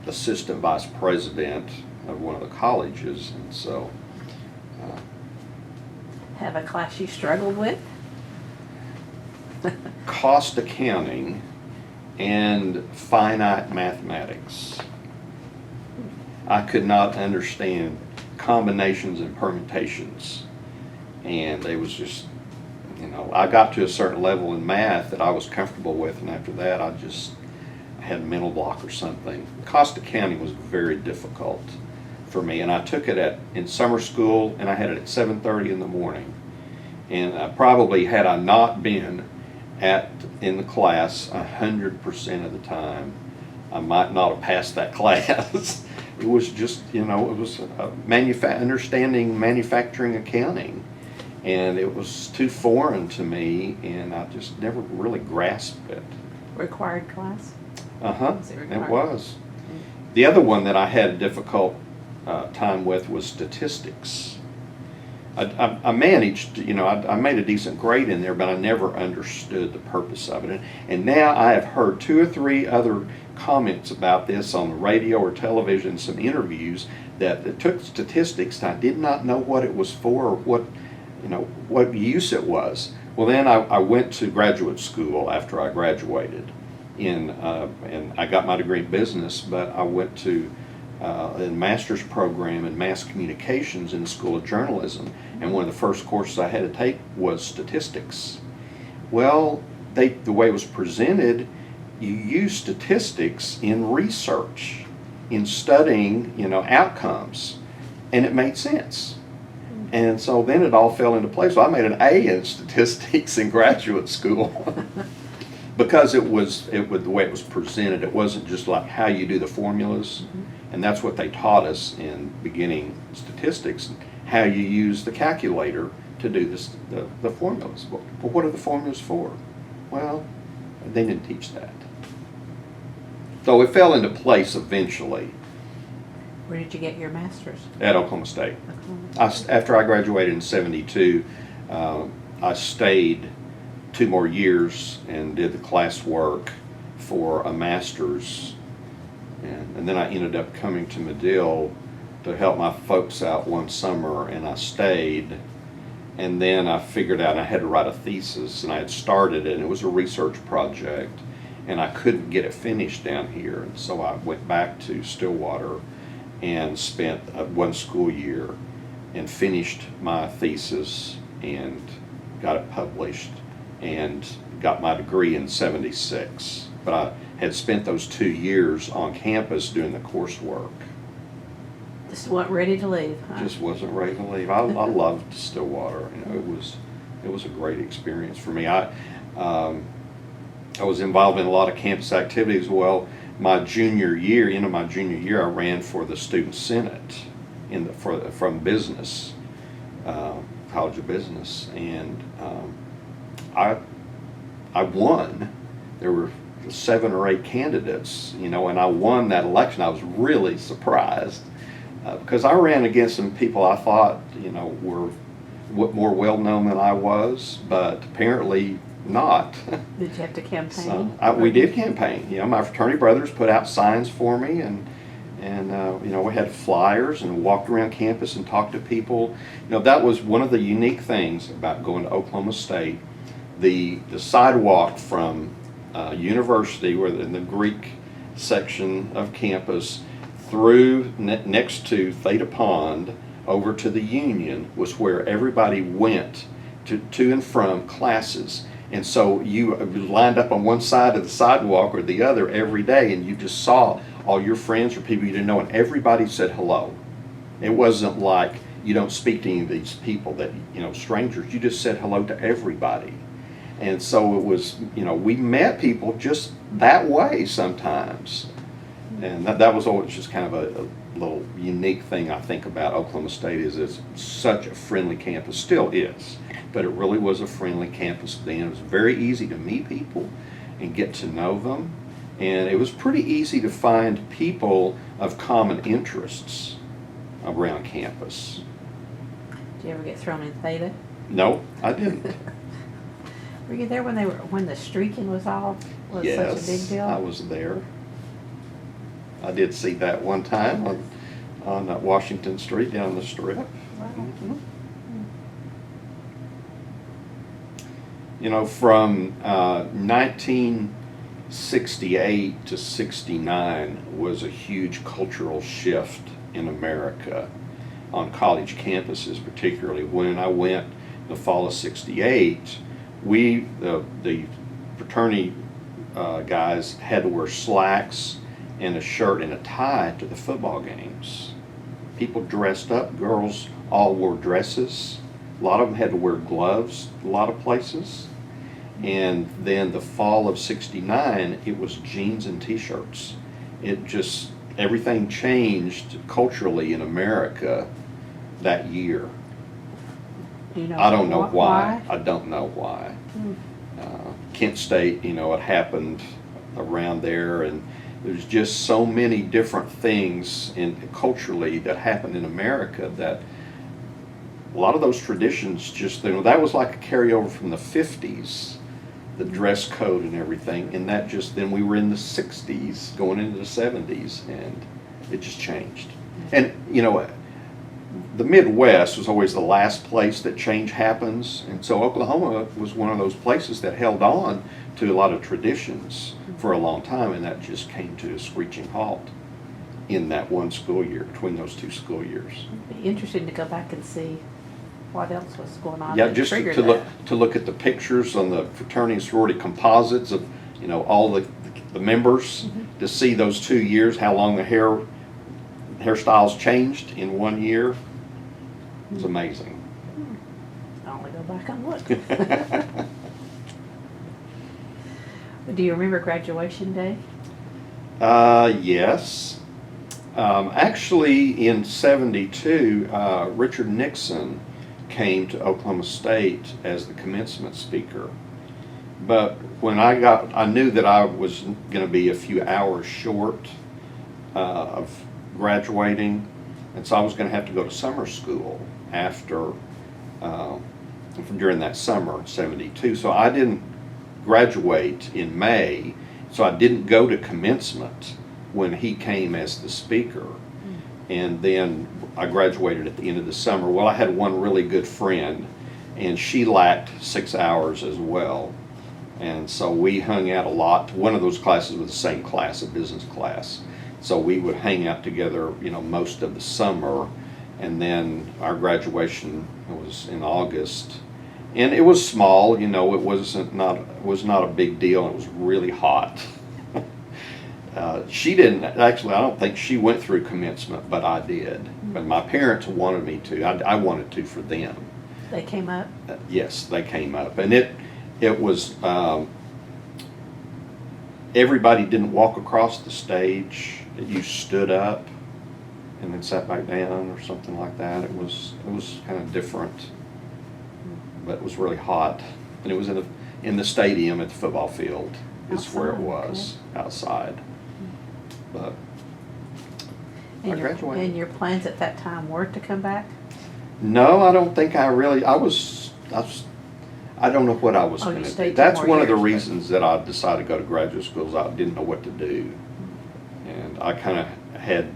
S2: assistant vice president of one of the colleges, and so.
S1: Have a class you struggled with?
S2: Cost accounting and finite mathematics. I could not understand combinations and permutations, and it was just. I got to a certain level in math that I was comfortable with, and after that I had a mental block or something. Cost accounting was very difficult for me, and I took it in summer school, and I had it at 7:30 in the morning. And probably had I not been in the class 100% of the time, I might not have passed that class. It was just, it was understanding manufacturing accounting. And it was too foreign to me, and I just never really grasped it.
S1: Required class?
S2: Was it required? It was. The other one that I had a difficult time with was statistics. I managed, I made a decent grade in there, but I never understood the purpose of it. And now I have heard 2 or 3 other comments about this on the radio or television, some interviews that took statistics, and I did not know what it was for or what use it was. Well, then I went to graduate school after I graduated, and I got my degree in business, but I went to a master's program in mass communications in the School of Journalism, and one of the first courses I had to take was statistics. Well, the way it was presented, you use statistics in research, in studying, outcomes, and it made sense. And so then it all fell into place. So I made an A in statistics in graduate school because the way it was presented. It wasn't just like how you do the formulas, and that's what they taught us in beginning statistics, how you use the calculator to do the formulas. Well, what are the formulas for? Well, they didn't teach that. So it fell into place eventually
S1: Where did you get your master's?
S2: at Oklahoma State.
S1: Oklahoma.
S2: After I graduated in '72, I stayed 2 more years and did the classwork for a master's, and then I ended up coming to Madill to help my folks out one summer, and I stayed, and then I figured out I had to write a thesis, and I had started it, and it was a research project, and I couldn't get it finished down here, and so I went back to Stillwater and spent 1 school year and finished my thesis and got it published and got my degree in '76. But I had spent those 2 years on campus doing the coursework.
S1: Just wasn't ready to leave, huh?
S2: Just wasn't ready to leave. I loved Stillwater. It was a great experience for me. I was involved in a lot of campus activities. Well, my junior year, I ran for the student senate from business, College of Business, and I won. There were 7 or 8 candidates, and I won that election. I was really surprised because I ran against some people I thought, were more well-known than I was, but apparently not.
S1: Did you have to campaign?
S2: So we did campaign. My fraternity brothers put out signs for me, and we had flyers and walked around campus and talked to people. That was one of the unique things about going to Oklahoma State. The sidewalk from University, where in the Greek section of campus, through next to Theta Pond over to the Union was where everybody went to and from classes. And so you lined up on one side of the sidewalk or the other every day, and you just saw all your friends or people you didn't know, and everybody said hello. It wasn't like you don't speak to any of these people that, strangers. You just said hello to everybody. And so it was, we met people just that way sometimes. And that was always just kind of a little unique thing I think about Oklahoma State, is it's such a friendly campus, still is, but it really was a friendly campus then. It was very easy to meet people and get to know them, and it was pretty easy to find people of common interests around campus.
S1: Did you ever get thrown in Theta?
S2: No, I didn't.
S1: Were you there when the streaking was such a big deal?
S2: I was there. I did see that one time on Washington Street down the Strip.
S1: Wow.
S2: Mm-hmm. From 1968 to '69 was a huge cultural shift in America on college campuses, particularly. When I went the fall of '68, the fraternity guys had to wear slacks and a shirt and a tie to the football games. People dressed up. Girls all wore dresses. A lot of them had to wear gloves a lot of places. And then the fall of '69, it was jeans and t-shirts. Everything changed culturally in America that year. I don't know why. I don't know why. Kent State, it happened around there, and there's just so many different things culturally that happened in America that a lot of those traditions that was like a carryover from the 50s, the dress code and everything, and then we were in the 60s going into the 70s, and it just changed. And the Midwest was always the last place that change happens, and so Oklahoma was one of those places that held on to a lot of traditions for a long time, and that just came to a screeching halt in that one school year, between those 2 school years.
S1: It'd be interesting to go back and see what else was going on.
S2: Yeah, just to look at the pictures on the fraternity and sorority composites of all the members, to see those 2 years, how long the hairstyles changed in 1 year. It's amazing.
S1: I'll only go back and look. Do you remember graduation day?
S2: Yes. Actually, in '72, Richard Nixon came to Oklahoma State as the commencement speaker. But when I knew that I was going to be a few hours short of graduating, and so I was going to have to go to summer school after, during that summer, 72. So I didn't graduate in May, so I didn't go to commencement when he came as the speaker. And then I graduated at the end of the summer. Well, I had one really good friend, and she lacked 6 hours as well. And so we hung out a lot. One of those classes was the same class, a business class. So we would hang out together, most of the summer. And then our graduation was in August. And it was small, it was not a big deal. It was really hot. She didn't, actually, I don't think she went through commencement, but I did. But my parents wanted me to. I wanted to for them.
S1: They came up?
S2: Yes, they came up. And it was, everybody didn't walk across the stage. You stood up and then sat back down or something like that. It was kind of different, but it was really hot. And it was in the stadium at the football field is where it was, outside. But I graduated.
S1: And your plans at that time were to come back?
S2: No, I don't think I don't know what I was going to do. That's one of the reasons that I decided to go to graduate school is I didn't know what to do. And I kind of had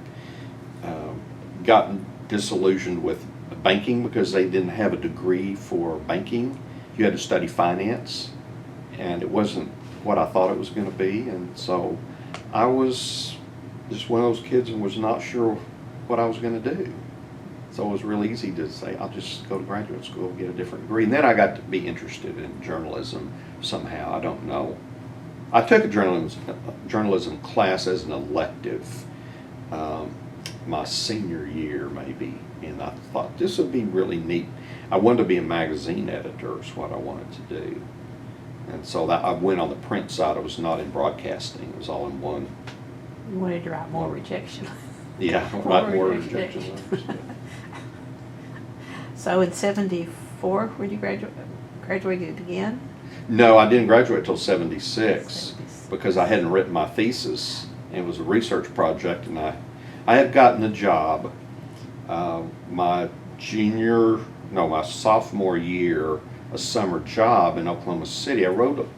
S2: gotten disillusioned with banking because they didn't have a degree for banking. You had to study finance, and it wasn't what I thought it was going to be. And so I was just one of those kids and was not sure what I was going to do. So it was really easy to say, I'll just go to graduate school, get a different degree. And then I got to be interested in journalism somehow. I don't know. I took a journalism class as an elective my senior year maybe. And I thought this would be really neat. I wanted to be a magazine editor is what I wanted to do. And so I went on the print side. I was not in broadcasting. It was all in one.
S1: You wanted to write more rejection.
S2: Yeah, write more rejection.
S1: So in 74, when you graduated again?
S2: No, I didn't graduate until 76 because I hadn't written my thesis. It was a research project, and I had gotten a job my sophomore year, a summer job in Oklahoma City. I wrote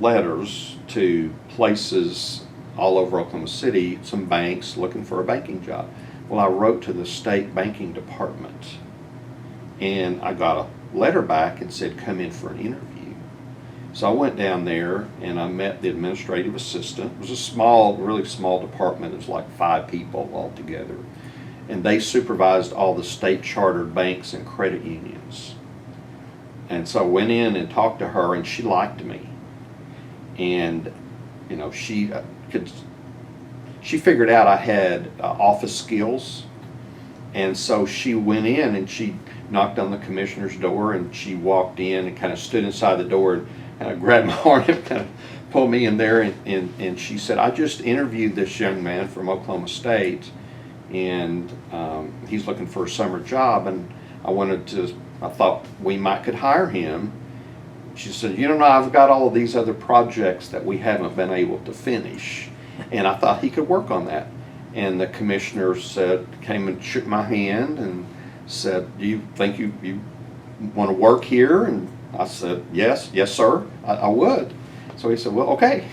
S2: letters to places all over Oklahoma City, some banks looking for a banking job. Well, I wrote to the state banking department, and I got a letter back and said, come in for an interview. So I went down there and I met the administrative assistant. It was a really small department. It was like 5 people altogether. And they supervised all the state chartered banks and credit unions. And so I went in and talked to her, and she liked me. And, she figured out I had office skills. And so she went in and she knocked on the commissioner's door, and she walked in and kind of stood inside the door and kind of grabbed my arm and kind of pulled me in there. And she said, I just interviewed this young man from Oklahoma State, and he's looking for a summer job, and I thought we could hire him. She said, I've got all of these other projects that we haven't been able to finish, and I thought he could work on that. And the commissioner came and shook my hand and said, do you think you want to work here? And I said, yes, sir, I would. So he said, well, okay,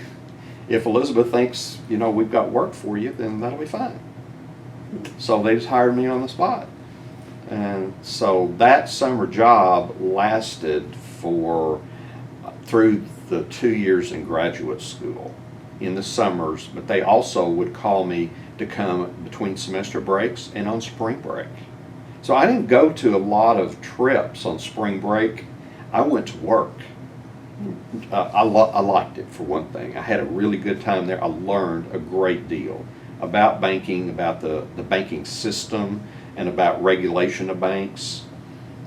S2: if Elizabeth thinks, we've got work for you, then that'll be fine. So they just hired me on the spot. And so that summer job lasted through the 2 years in graduate school in the summers, but they also would call me to come between semester breaks and on spring break. So I didn't go to a lot of trips on spring break. I went to work. I liked it, for one thing. I had a really good time there. I learned a great deal about banking, about the banking system, and about regulation of banks.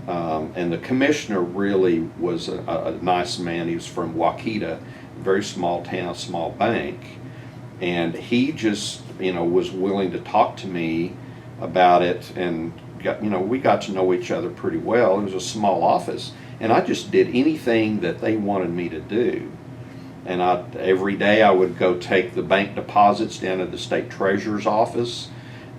S2: And the commissioner really was a nice man. He was from Waukeeta, a very small town, small bank. And he just, was willing to talk to me about it, and we got to know each other pretty well. It was a small office, and I just did anything that they wanted me to do. And every day I would go take the bank deposits down to the state treasurer's office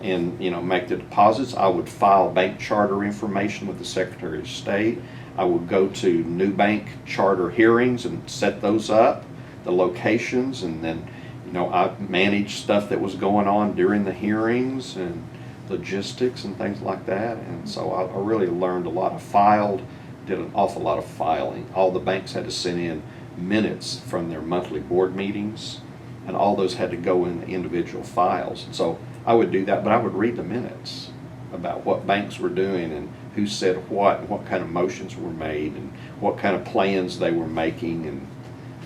S2: and, make the deposits. I would file bank charter information with the Secretary of State. I would go to new bank charter hearings and set those up, the locations, and then, I managed stuff that was going on during the hearings and logistics and things like that. And so I really learned a lot did an awful lot of filing. All the banks had to send in minutes from their monthly board meetings, and all those had to go in individual files. And so I would do that, but I would read the minutes about what banks were doing and who said what and what kind of motions were made and what kind of plans they were making, and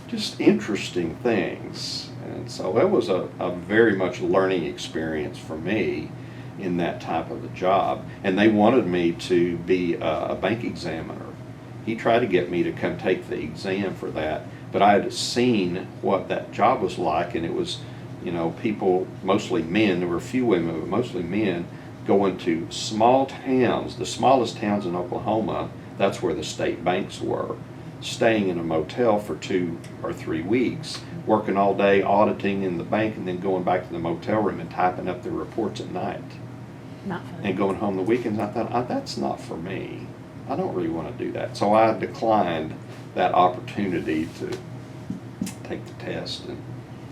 S2: just interesting things. And so it was a very much learning experience for me in that type of a job. And they wanted me to be a bank examiner. He tried to get me to come take the exam for that, but I had seen what that job was like, and it was, people, mostly men, there were a few women, but mostly men, going to small towns, the smallest towns in Oklahoma. That's where the state banks were, staying in a motel for 2 or 3 weeks, working all day, auditing in the bank, and then going back to the motel room and typing up their reports at night.
S1: Not fun.
S2: And going home the weekends. I thought, that's not for me. I don't really want to do that. So I declined that opportunity to take the test and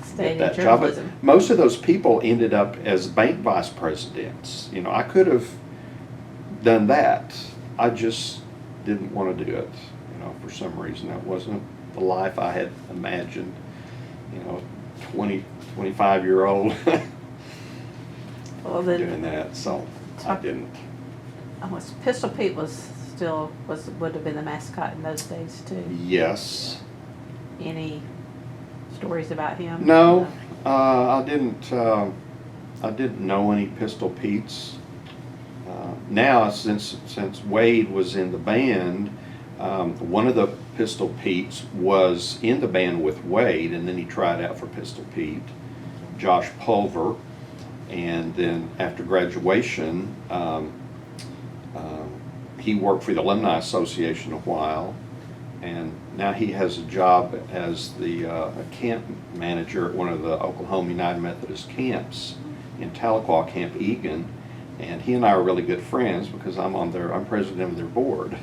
S1: Stayed
S2: get
S1: in
S2: that job. But
S1: journalism.
S2: most of those people ended up as bank vice presidents. I could have done that. I just didn't want to do it. For some reason, that wasn't the life I had imagined. 25-year-old
S1: Well, then,
S2: doing that. So I didn't.
S1: Pistol Pete would have been the mascot in those days too.
S2: Yes.
S1: Any stories about him?
S2: No, I didn't. I didn't know any Pistol Petes. Now, since Wade was in the band, one of the Pistol Petes was in the band with Wade, and then he tried out for Pistol Pete, Josh Pulver, and then after graduation, he worked for the Alumni Association a while, and now he has a job as the a camp manager at one of the Oklahoma United Methodist camps in Tahlequah, Camp Egan, and he and I are really good friends because I'm president of their board.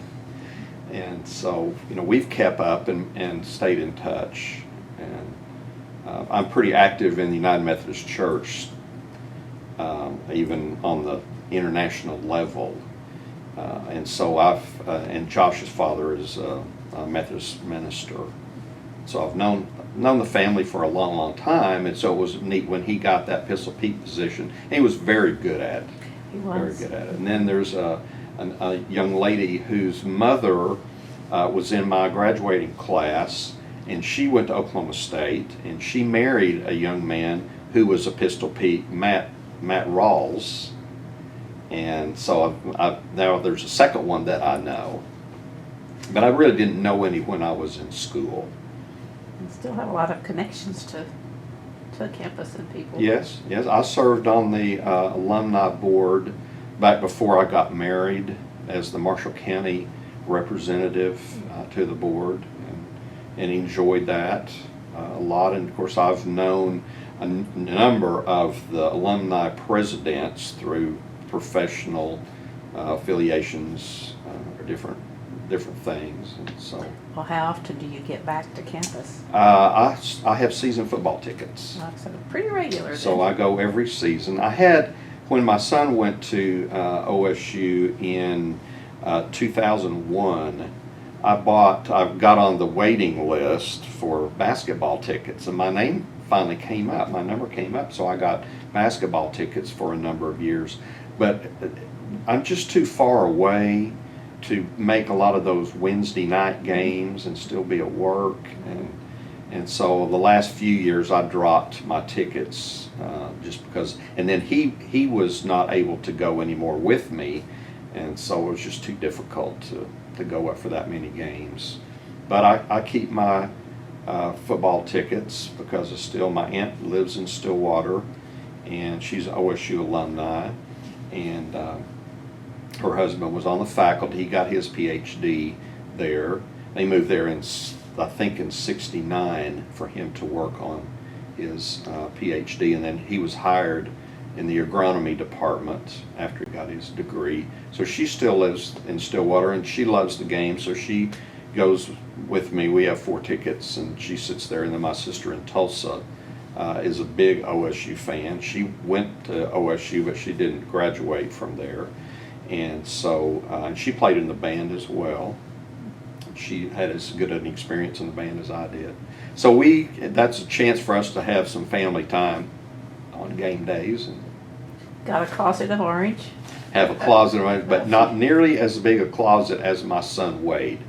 S2: And so, we've kept up and stayed in touch. And I'm pretty active in the United Methodist Church, even on the international level. And so and Josh's father is a Methodist minister. So I've known the family for a long, long time. And so it was neat when he got that Pistol Pete position. And he was very good at it.
S1: He was.
S2: Very good at it. And then there's a young lady whose mother was in my graduating class, and she went to Oklahoma State, and she married a young man who was a Pistol Pete, Matt Rawls. And so now there's a second one that I know, but I really didn't know any when I was in school.
S1: And still have a lot of connections to campus and people.
S2: Yes, I served on the alumni board back before I got married as the Marshall County representative to the board, and enjoyed that a lot. And of course, I've known a number of the alumni presidents through professional affiliations or different things. And so,
S1: Well, how often do you get back to campus?
S2: I have season football tickets.
S1: Like, so pretty regular.
S2: So
S1: then.
S2: I go every season. I had, when my son went to OSU in 2001, I got on the waiting list for basketball tickets, and my name finally came up. My number came up, so I got basketball tickets for a number of years. But I'm just too far away to make a lot of those Wednesday night games and still be at work. And so the last few years I dropped my tickets just because, and then he was not able to go anymore with me, and so it was just too difficult to go up for that many games. But I keep my football tickets because my aunt lives in Stillwater, and she's an OSU alumni, and her husband was on the faculty. He got his PhD there. They moved there I think in '69 for him to work on his PhD, and then he was hired in the agronomy department after he got his degree. So she still lives in Stillwater, and she loves the game, so she goes with me. We have 4 tickets, and she sits there. And then my sister in Tulsa is a big OSU fan. She went to OSU, but she didn't graduate from there. And so and she played in the band as well. She had as good an experience in the band as I did. So that's a chance for us to have some family time on game days. And
S1: Got a closet of orange?
S2: have a closet of orange, but not nearly as big a closet as my son Wade.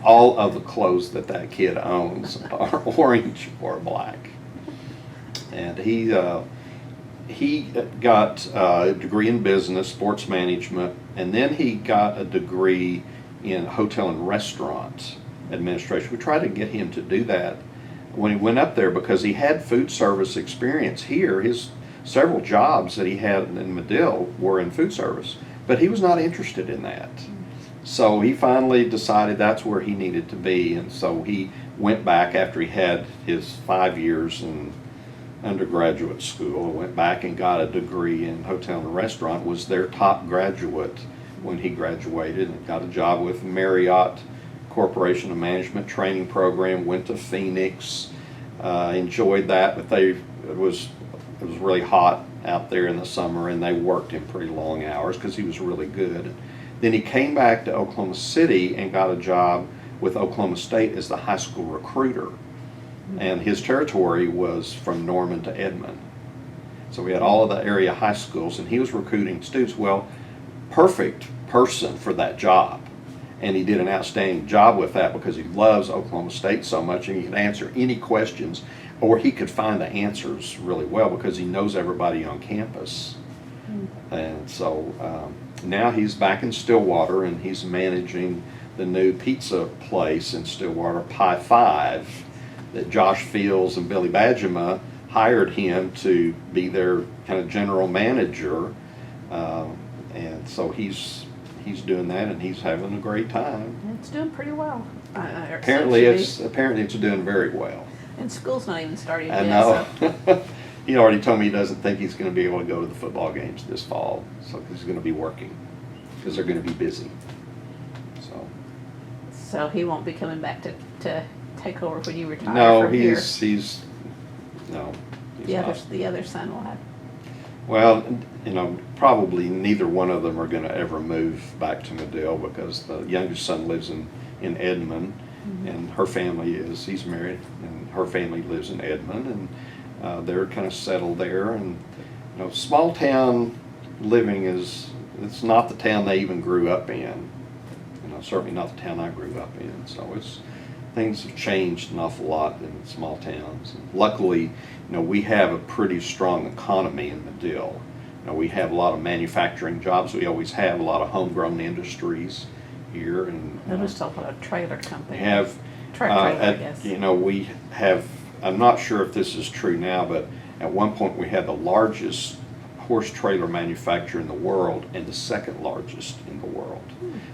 S2: All of the clothes that kid owns are orange or black. And he got a degree in business, sports management, and then he got a degree in hotel and restaurant administration. We tried to get him to do that when he went up there because he had food service experience here. His several jobs that he had in Madill were in food service, but he was not interested in that. So he finally decided that's where he needed to be, and so he went back after he had his 5 years in undergraduate school, went back and got a degree in hotel and restaurant, was their top graduate when he graduated, and got a job with Marriott Corporation of Management training program, went to Phoenix, enjoyed that, but it was really hot out there in the summer, and they worked him pretty long hours because he was really good. Then he came back to Oklahoma City and got a job with Oklahoma State as the high school recruiter. And his territory was from Norman to Edmond. So we had all of the area high schools, and he was recruiting students. Well, perfect person for that job. And he did an outstanding job with that because he loves Oklahoma State so much, and he could answer any questions, or he could find the answers really well because he knows everybody on campus. And so now he's back in Stillwater, and he's managing the new pizza place in Stillwater, Pie 5, that Josh Fields and Billy Badgema hired him to be their kind of general manager. And so he's doing that, and he's having a great time.
S1: It's doing pretty well.
S2: Apparently it's doing very well.
S1: And school's not even started
S2: I
S1: yet.
S2: know.
S1: So.
S2: He already told me he doesn't think he's going to be able to go to the football games this fall, so he's going to be working because they're going to be busy.
S1: So he won't be coming back to take over when you retire.
S2: No,
S1: from here.
S2: he's not.
S1: The other son will have.
S2: Well, probably neither one of them are going to ever move back to Madill because the youngest son lives in Edmond, and her family he's married, and her family lives in Edmond, and they're kind of settled there. And small town living it's not the town they even grew up in. Certainly not the town I grew up in. So things have changed an awful lot in small towns. And luckily, we have a pretty strong economy in Madill. We have a lot of manufacturing jobs. We always have a lot of homegrown industries here. And
S1: They'll just talk about a trailer company.
S2: We have,
S1: I guess.
S2: we have. I'm not sure if this is true now, but at one point we had the largest horse trailer manufacturer in the world and the second largest in the world.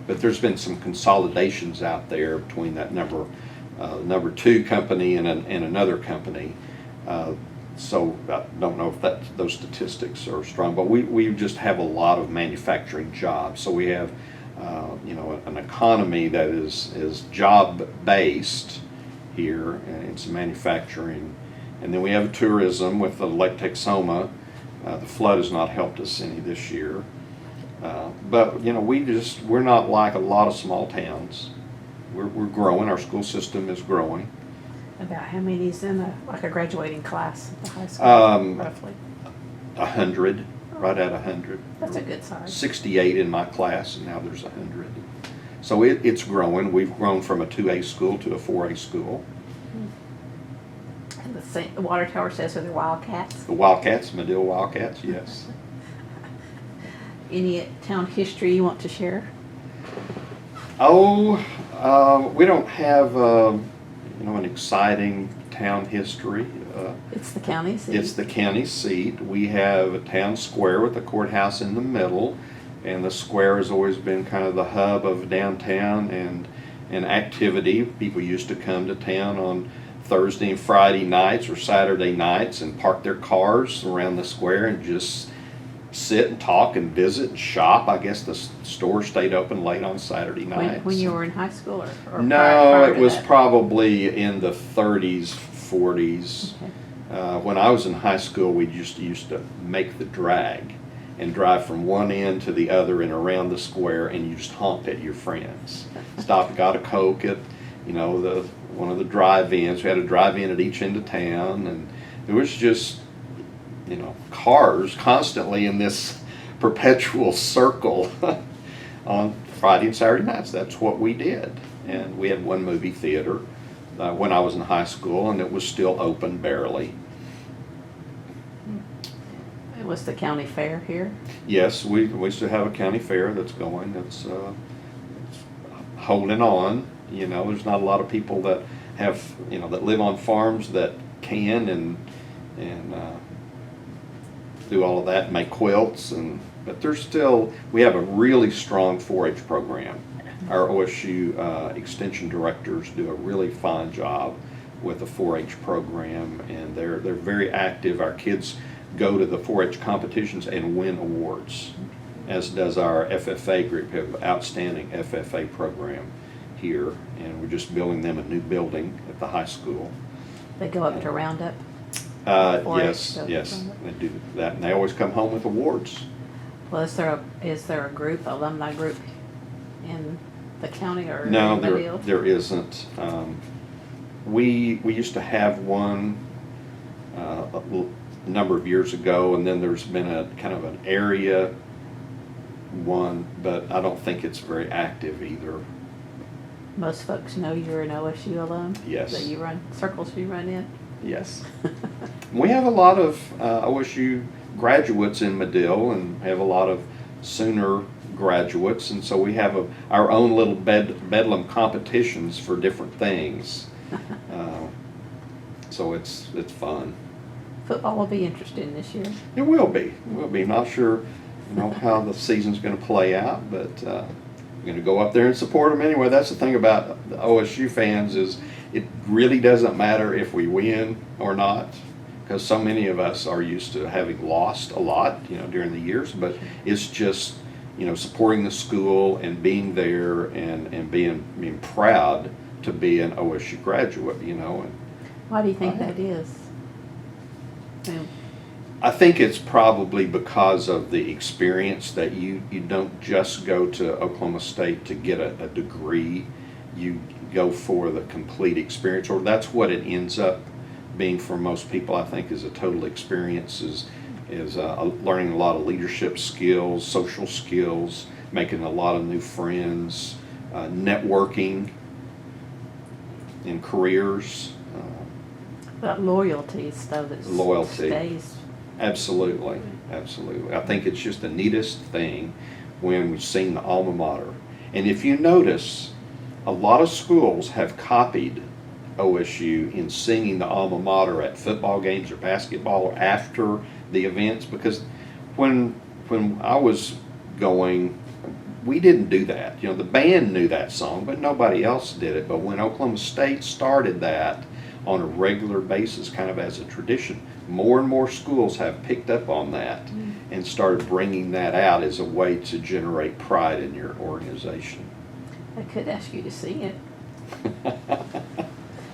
S2: But there's been some consolidations out there between that number 2 company and another company. So I don't know if those statistics are strong, but we just have a lot of manufacturing jobs. So we have an economy that is job based here, and it's manufacturing, and then we have tourism with the Lake Texoma. The flood has not helped us any this year, but we're not like a lot of small towns. We're growing. Our school system is growing.
S1: About how many's in a graduating class at the high school, roughly?
S2: 100, right at 100.
S1: That's a good size.
S2: 68 in my class, and now there's 100. So it's growing. We've grown from a 2A school to a 4A school.
S1: And the water tower says they're Wildcats.
S2: The Wildcats, Madill Wildcats, yes.
S1: Any town history you want to share?
S2: We don't have an exciting town history.
S1: It's the county seat.
S2: It's the county seat. We have a town square with the courthouse in the middle, and the square has always been kind of the hub of downtown, and and activity. People used to come to town on Thursday and Friday nights or Saturday nights and park their cars around the square and just sit and talk and visit and shop. I guess the store stayed open late on Saturday nights.
S1: When you were in high school, or
S2: No,
S1: prior
S2: it
S1: to
S2: was
S1: that?
S2: probably in the 30s, 40s.
S1: Okay.
S2: When I was in high school, we just used to make the drag and drive from one end to the other and around the square, and you just honked at your friends. Stopped, got a Coke at, one of the drive-ins. We had a drive-in at each end of town, and it was just, cars constantly in this perpetual circle on Friday and Saturday nights. That's what we did. And we had one movie theater when I was in high school, and it was still open barely.
S1: It was the county fair here.
S2: Yes, we still have a county fair that's going. It's holding on. There's not a lot of people that have, that live on farms that can and do all of that, and make quilts, but there's still, we have a really strong 4-H program. Our OSU extension directors do a really fine job with the 4-H program, and they're very active. Our kids go to the 4-H competitions and win awards, as does our FFA group. We have an outstanding FFA program here, and we're just building them a new building at the high school.
S1: They go up to Roundup.
S2: Yes,
S1: goes
S2: yes,
S1: Roundup.
S2: they do that, and they always come home with awards.
S1: Well, is there a group, alumni group in the county or
S2: No,
S1: in Madill?
S2: there isn't. We used to have one a number of years ago, and then there's been a kind of an area one, but I don't think it's very active either.
S1: Most folks know you're an OSU alum.
S2: Yes.
S1: That you run circles you run in.
S2: Yes. We have a lot of OSU graduates in Madill, and have a lot of Sooner graduates, and so we have our own little bedlam competitions for different things. So it's fun.
S1: Football will be interesting this year.
S2: It will be. We'll be not sure, how the season's going to play out, but we're going to go up there and support them anyway. That's the thing about the OSU fans, is it really doesn't matter if we win or not, because so many of us are used to having lost a lot, during the years. But it's just, supporting the school and being there and being proud to be an OSU graduate, And
S1: Why do you think that is?
S2: I think it's probably because of the experience that you don't just go to Oklahoma State to get a degree. You go for the complete experience, or that's what it ends up being for most people. I think is a total experience, is learning a lot of leadership skills, social skills, making a lot of new friends, networking in careers.
S1: But loyalties, though, that
S2: Loyalty.
S1: stays.
S2: Absolutely, absolutely. I think it's just the neatest thing when we sing the alma mater. And if you notice, a lot of schools have copied OSU in singing the alma mater at football games or basketball or after the events, because when I was going, we didn't do that. The band knew that song, but nobody else did it. But when Oklahoma State started that on a regular basis, kind of as a tradition, more and more schools have picked up on that and started bringing that out as a way to generate pride in your organization.
S1: I could ask you to sing it.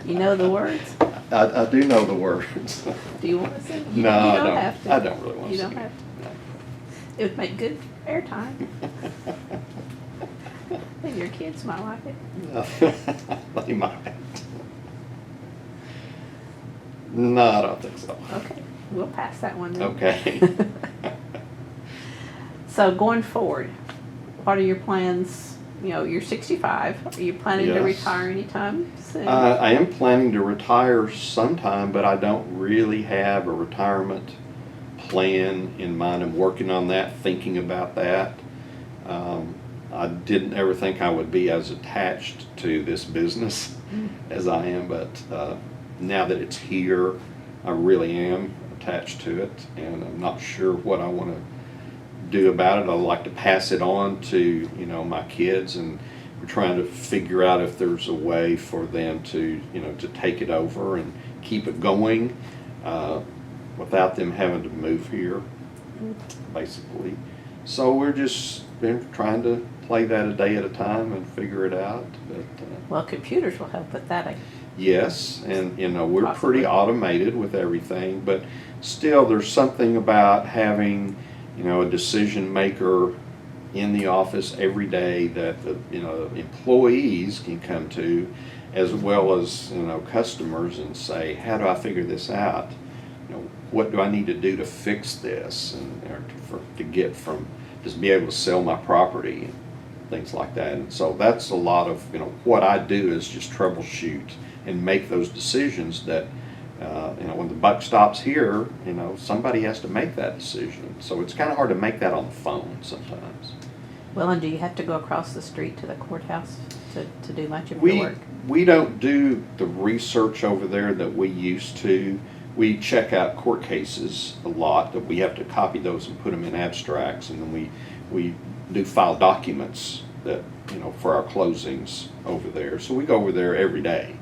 S1: You know the words?
S2: I do know the words.
S1: Do you want to sing?
S2: No, I don't.
S1: Have to.
S2: I don't really want to
S1: You
S2: sing
S1: don't
S2: it.
S1: have to. It would make good airtime. And your kids might like it.
S2: They might. No, I don't think so.
S1: Okay, we'll pass that one then.
S2: Okay.
S1: So going forward, what are your plans? You're 65. Are you planning to
S2: Yes.
S1: retire anytime soon?
S2: I am planning to retire sometime, but I don't really have a retirement plan in mind. I'm working on that, thinking about that. I didn't ever think I would be as attached to this business as I am, but now that it's here, I really am attached to it, and I'm not sure what I want to do about it. I'd like to pass it on to my kids and we're trying to figure out if there's a way for them to, to take it over and keep it going without them having to move here, basically. So we're just been trying to play that a day at a time and figure it out. But,
S1: Well, computers will help with that.
S2: yes, and we're
S1: Possibly.
S2: pretty automated with everything, but still there's something about having, a decision maker in the office every day that the employees can come to, as well as customers, and say, how do I figure this out? What do I need to do to fix this, and to get from, just be able to sell my property and things like that. And so that's a lot of what I do is just troubleshoot and make those decisions that when the buck stops here, somebody has to make that decision. So it's kind of hard to make that on the phone sometimes.
S1: Well, and do you have to go across the street to the courthouse to do much of your work?
S2: We don't do the research over there that we used to. We check out court cases a lot, that we have to copy those and put them in abstracts, and then we do file documents that, for our closings over there. So we go over there every day.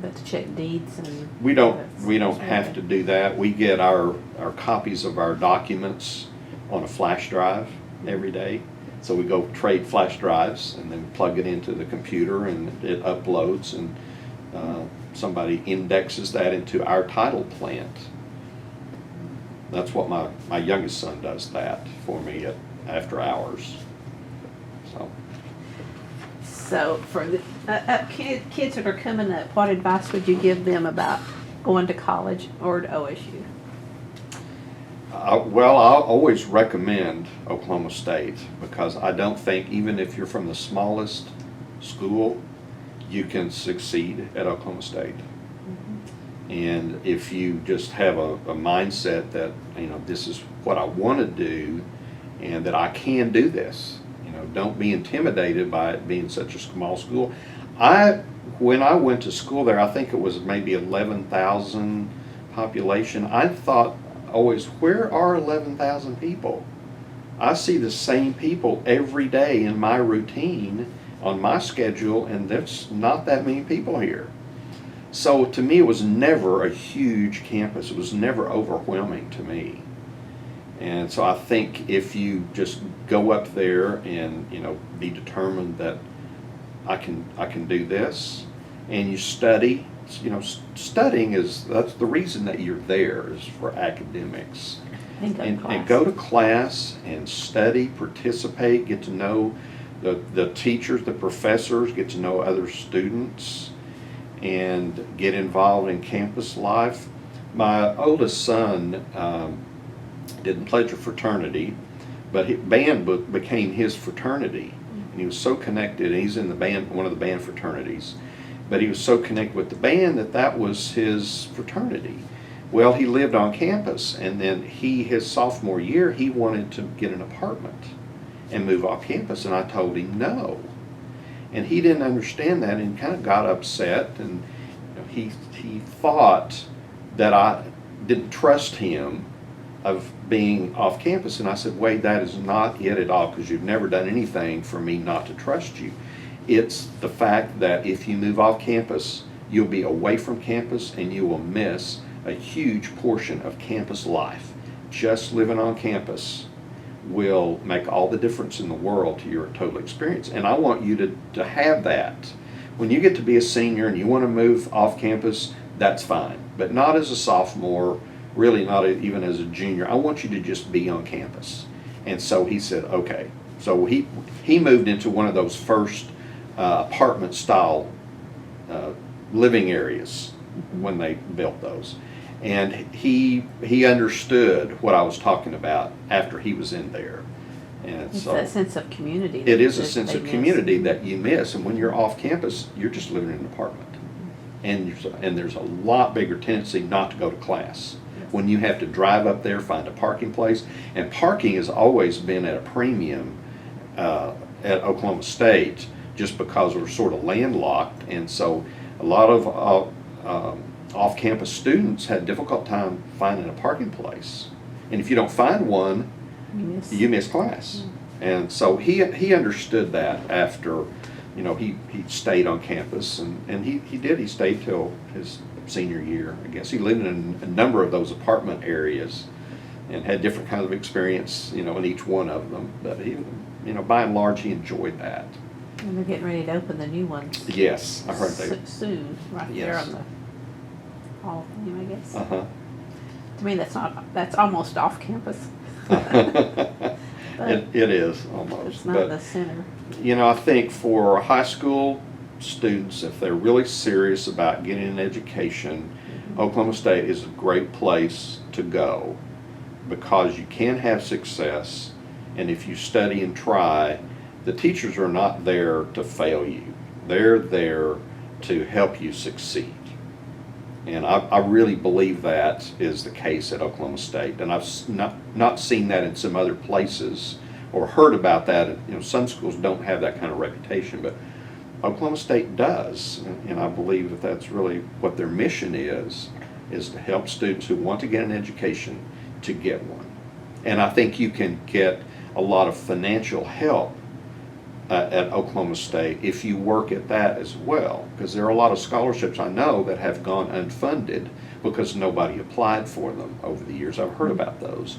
S1: But to check deeds and...
S2: We don't have to do that. We get our copies of our documents on a flash drive every day. So we go trade flash drives and then plug it into the computer, and it uploads, and somebody indexes that into our title plant. That's what my youngest son does that for me after hours.
S1: So for the kids that are coming up, what advice would you give them about going to college or to OSU?
S2: Well, I'll always recommend Oklahoma State, because I don't think, even if you're from the smallest school, you can succeed at Oklahoma State. Mm-hmm. And if you just have a mindset that, this is what I want to do and that I can do this, don't be intimidated by it being such a small school. When I went to school there, I think it was maybe 11,000 population. I thought always, where are 11,000 people? I see the same people every day in my routine on my schedule, and there's not that many people here. So to me, it was never a huge campus. It was never overwhelming to me. And so I think if you just go up there and be determined that I can do this, and you study, studying that's the reason that you're there, is for academics. And go to class and study, participate, get to know the teachers, the professors, get to know other students, and get involved in campus life. My oldest son didn't pledge a fraternity, but band became his fraternity, and he was so connected. And he's in the band, one of the band fraternities, but he was so connected with the band that was his fraternity. Well, he lived on campus, and then his sophomore year, he wanted to get an apartment and move off campus, and I told him no. And he didn't understand that, and kind of got upset, and he thought that I didn't trust him of being off campus. And I said, Wade, that is not it at all, because you've never done anything for me not to trust you. It's the fact that if you move off campus, you'll be away from campus, and you will miss a huge portion of campus life. Just living on campus will make all the difference in the world to your total experience. And I want you to have that. When you get to be a senior and you want to move off campus, that's fine. But not as a sophomore, really not even as a junior. I want you to just be on campus. And so he said, okay. So he moved into one of those first apartment style living areas when they built those. And he understood what I was talking about after he was in there. And
S1: It's
S2: so
S1: that sense of community.
S2: it is a sense of community that you miss. And when you're off campus, you're just living in an apartment. And there's a lot bigger tendency not to go to class. When you have to drive up there, find a parking place. And parking has always been at a premium at Oklahoma State, just because we're sort of landlocked. And so a lot of off-campus students had a difficult time finding a parking place. And if you don't find one, you miss class. And so he understood that after, you know, he stayed on campus, and he stayed till his senior year, I guess. He lived in a number of those apartment areas and had different kinds of experience, you know, in each one of them. But he, you know, by and large, he enjoyed that.
S1: And they're getting ready to open the new ones.
S2: Yes, I heard they.
S1: Soon, right there
S2: Yes.
S1: on the Hall of Fame, I guess.
S2: Uh-huh.
S1: To me, that's almost off campus. But
S2: It is almost.
S1: it's not
S2: but,
S1: the center.
S2: you know, I think for high school students, if they're really serious about getting an education, Oklahoma State is a great place to go because you can have success, and if you study and try, the teachers are not there to fail you. They're there to help you succeed. And I really believe that is the case at Oklahoma State. And I've not seen that in some other places or heard about that. You know, some schools don't have that kind of reputation, but Oklahoma State does. And I believe that that's really what their mission is to help students who want to get an education to get one. And I think you can get a lot of financial help at Oklahoma State if you work at that as well, because there are a lot of scholarships I know that have gone unfunded because nobody applied for them over the years. I've heard about those.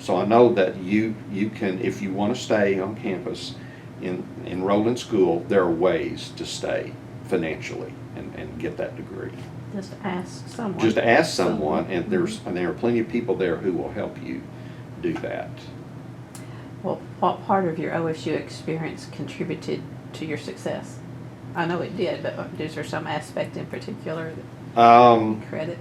S2: So I know that you can, if you want to stay on campus, enrolled in school, there are ways to stay financially and get that degree.
S1: Just ask someone.
S2: Just ask someone, and there are plenty of people there who will help you do that.
S1: Well, what part of your OSU experience contributed to your success? I know it did, but is there some aspect in particular that credit?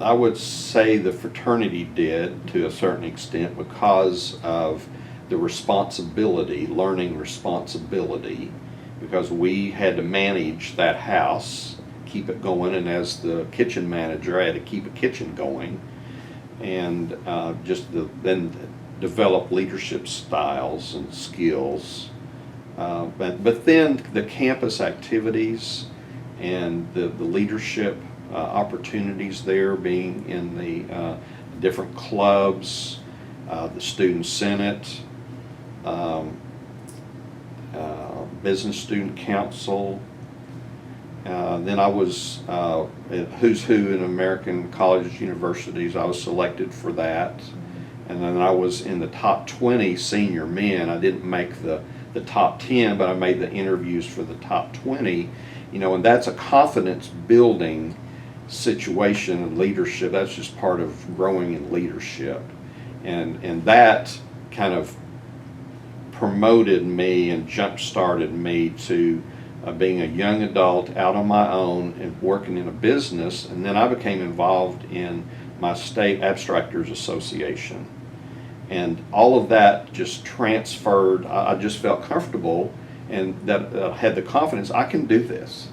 S2: I would say the fraternity did to a certain extent because of the responsibility, learning responsibility, because we had to manage that house, keep it going, and as the kitchen manager, I had to keep a kitchen going, and then develop leadership styles and skills. But then the campus activities and the leadership opportunities there, being in the different clubs, the student senate, business student council. Then I was Who's Who in American colleges, universities. I was selected for that. And then I was in the top 20 senior men. I didn't make the top 10, but I made the interviews for the top 20. You know, and that's a confidence building situation and leadership. That's just part of growing in leadership. And that kind of promoted me and jump-started me to being a young adult out on my own and working in a business. And then I became involved in my state abstractors association. And all of that just transferred. I just felt comfortable, and that I had the confidence I can do this,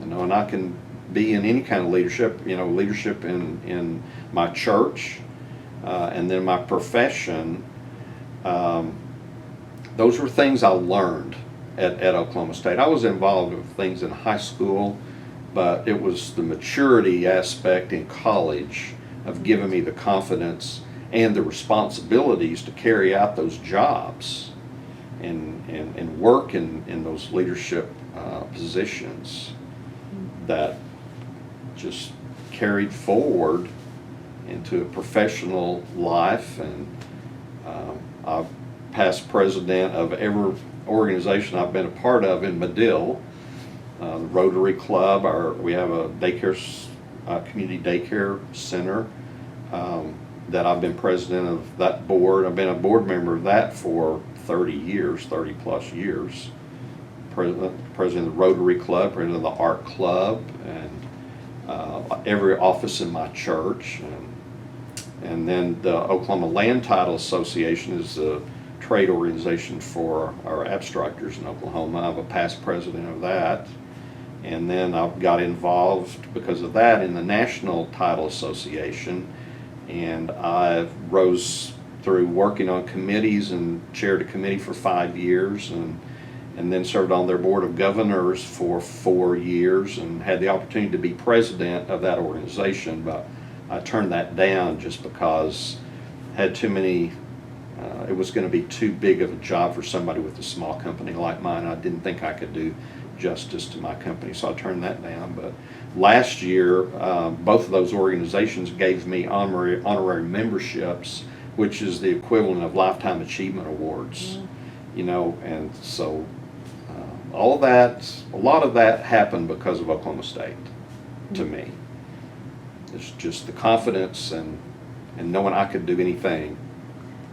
S2: you know, and I can be in any kind of leadership, you know, leadership in my church, and then my profession. Those were things I learned at Oklahoma State. I was involved with things in high school, but it was the maturity aspect in college of giving me the confidence and the responsibilities to carry out those jobs and work in those leadership positions that just carried forward into a professional life. And I've past president of every organization I've been a part of in Madill, the Rotary Club. We have a community daycare center that I've been president of that board. I've been a board member of that for 30 years, 30 plus years. President of the Rotary Club, president of the Art Club, and every office in my church. And then the Oklahoma Land Title Association is a trade organization for our abstractors in Oklahoma. I'm a past president of that. And then I got involved because of that in the National Title Association. And I rose through working on committees and chaired a committee for 5 years, and then served on their board of governors for 4 years and had the opportunity to be president of that organization. But I turned that down just because I had too many It was going to be too big of a job for somebody with a small company like mine. I didn't think I could do justice to my company, so I turned that down. But last year, both of those organizations gave me honorary memberships, which is the equivalent of lifetime achievement awards. You know, and so all of that, a lot of that happened because of Oklahoma State to me. It's just the confidence and knowing I could do anything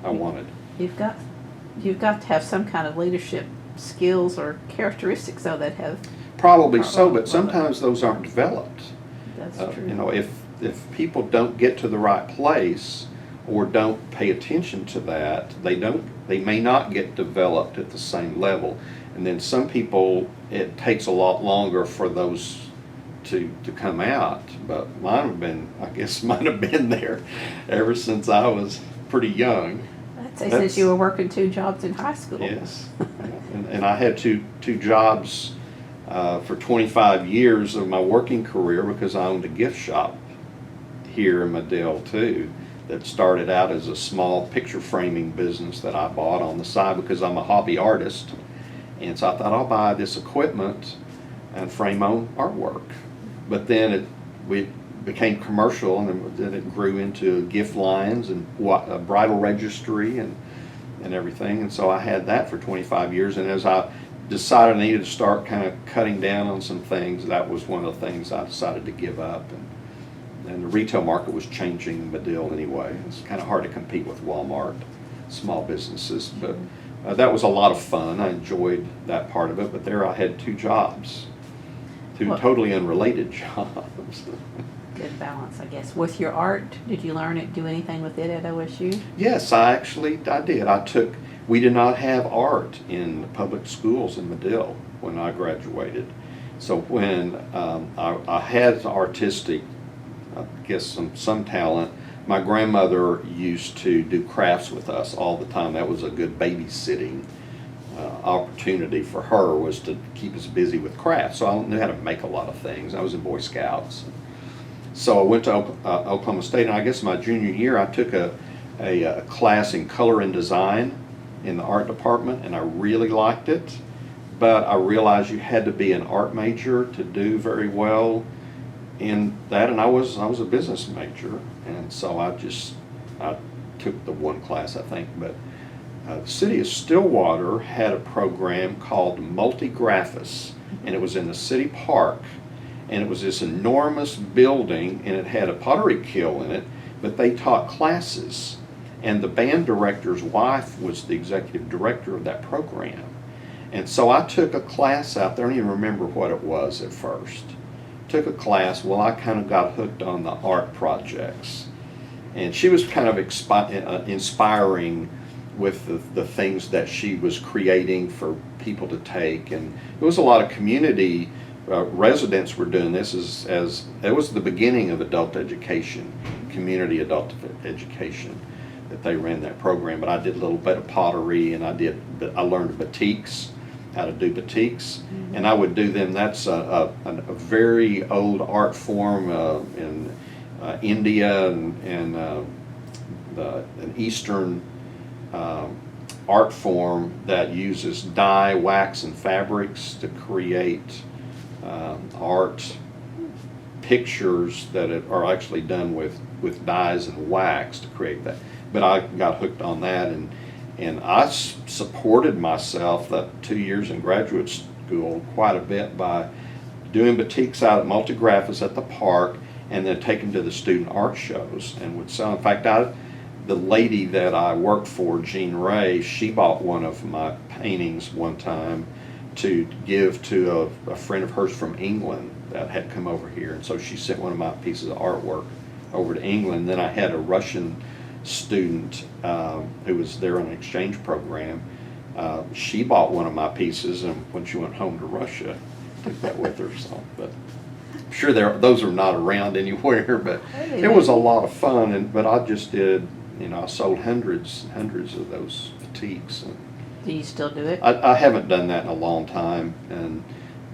S2: I wanted.
S1: You've got to have some kind of leadership skills or characteristics, though, that have.
S2: Probably so, but sometimes those aren't developed.
S1: That's true.
S2: You know, if people don't get to the right place or don't pay attention to that, they may not get developed at the same level. And then some people, it takes a lot longer for those to come out. But mine have been there ever since I was pretty young.
S1: I'd say since you were working 2 jobs in high school.
S2: Yes, and I had two jobs for 25 years of my working career because I owned a gift shop here in Madill too, that started out as a small picture framing business that I bought on the side because I'm a hobby artist. And so I thought I'll buy this equipment and frame my own artwork. But then we became commercial, and then it grew into gift lines and a bridal registry and everything. And so I had that for 25 years. And as I decided I needed to start kind of cutting down on some things, that was one of the things I decided to give up. And the retail market was changing in Madill anyway. It's kind of hard to compete with Walmart, small businesses. But that was a lot of fun. I enjoyed that part of it. But there I had 2 jobs, 2 totally unrelated jobs.
S1: Good balance, I guess. With your art, did you do anything with it at OSU?
S2: Yes, I did. We did not have art in the public schools in Madill when I graduated. So when I had artistic, I guess some talent, my grandmother used to do crafts with us all the time. That was a good babysitting opportunity for her, was to keep us busy with crafts. So I knew how to make a lot of things. I was in Boy Scouts. So I went to Oklahoma State, and I guess my junior year I took a class in color and design in the art department, and I really liked it. But I realized you had to be an art major to do very well in that, and I was a business major, and so I took the one class, I think. But the city of Stillwater had a program called Multigraphis, and it was in the city park. And it was this enormous building, and it had a pottery kiln in it, but they taught classes. And the band director's wife was the executive director of that program. And so I took a class out there. I don't even remember what it was at first. Took a class. Well, I kind of got hooked on the art projects. And she was kind of inspiring with the things that she was creating for people to take. And there was a lot of community residents were doing this as it was the beginning of adult education, community adult education, that they ran that program. But I did a little bit of pottery, and I learned batiks, how to do batiks, and I would do them. That's a very old art form in India and an Eastern art form that uses dye, wax, and fabrics to create art pictures that are actually done with dyes and wax to create that. But I got hooked on that, and I supported myself that 2 years in graduate school quite a bit by doing batiks out at Multigraphis at the park, and then taking to the student art shows and would sell. In fact, the lady that I worked for, Jean Ray, she bought one of my paintings one time to give to a friend of hers from England that had come over here. And so she sent one of my pieces of artwork over to England. Then I had a Russian student who was there on an exchange program. She bought one of my pieces, and when she went home to Russia, took that with her. So, but I'm sure those are not around anywhere, but it was a lot of fun. But I just did, I sold hundreds of those batiks.
S1: Do you still do it?
S2: I haven't done that in a long time. And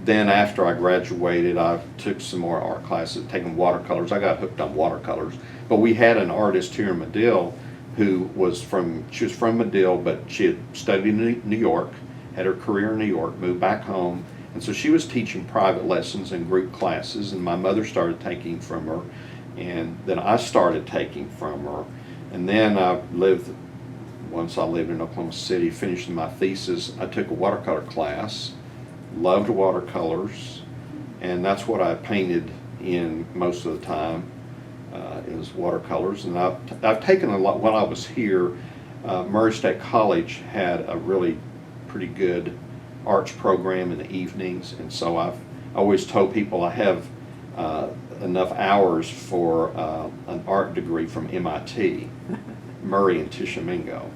S2: then after I graduated, I took some more art classes, taking watercolors. I got hooked on watercolors. But we had an artist here in Madill she was from Madill, but she had studied in New York, had her career in New York, moved back home, and so she was teaching private lessons and group classes, and my mother started taking from her, and then I started taking from her, and then once I lived in Oklahoma City, finishing my thesis, I took a watercolor class, loved watercolors, and that's what I painted in most of the time. Is watercolors, and I've taken a lot. While I was here, Murray State College had a really pretty good arts program in the evenings, and so I've always told people I have enough hours for an art degree from MIT, Murray and Tishomingo.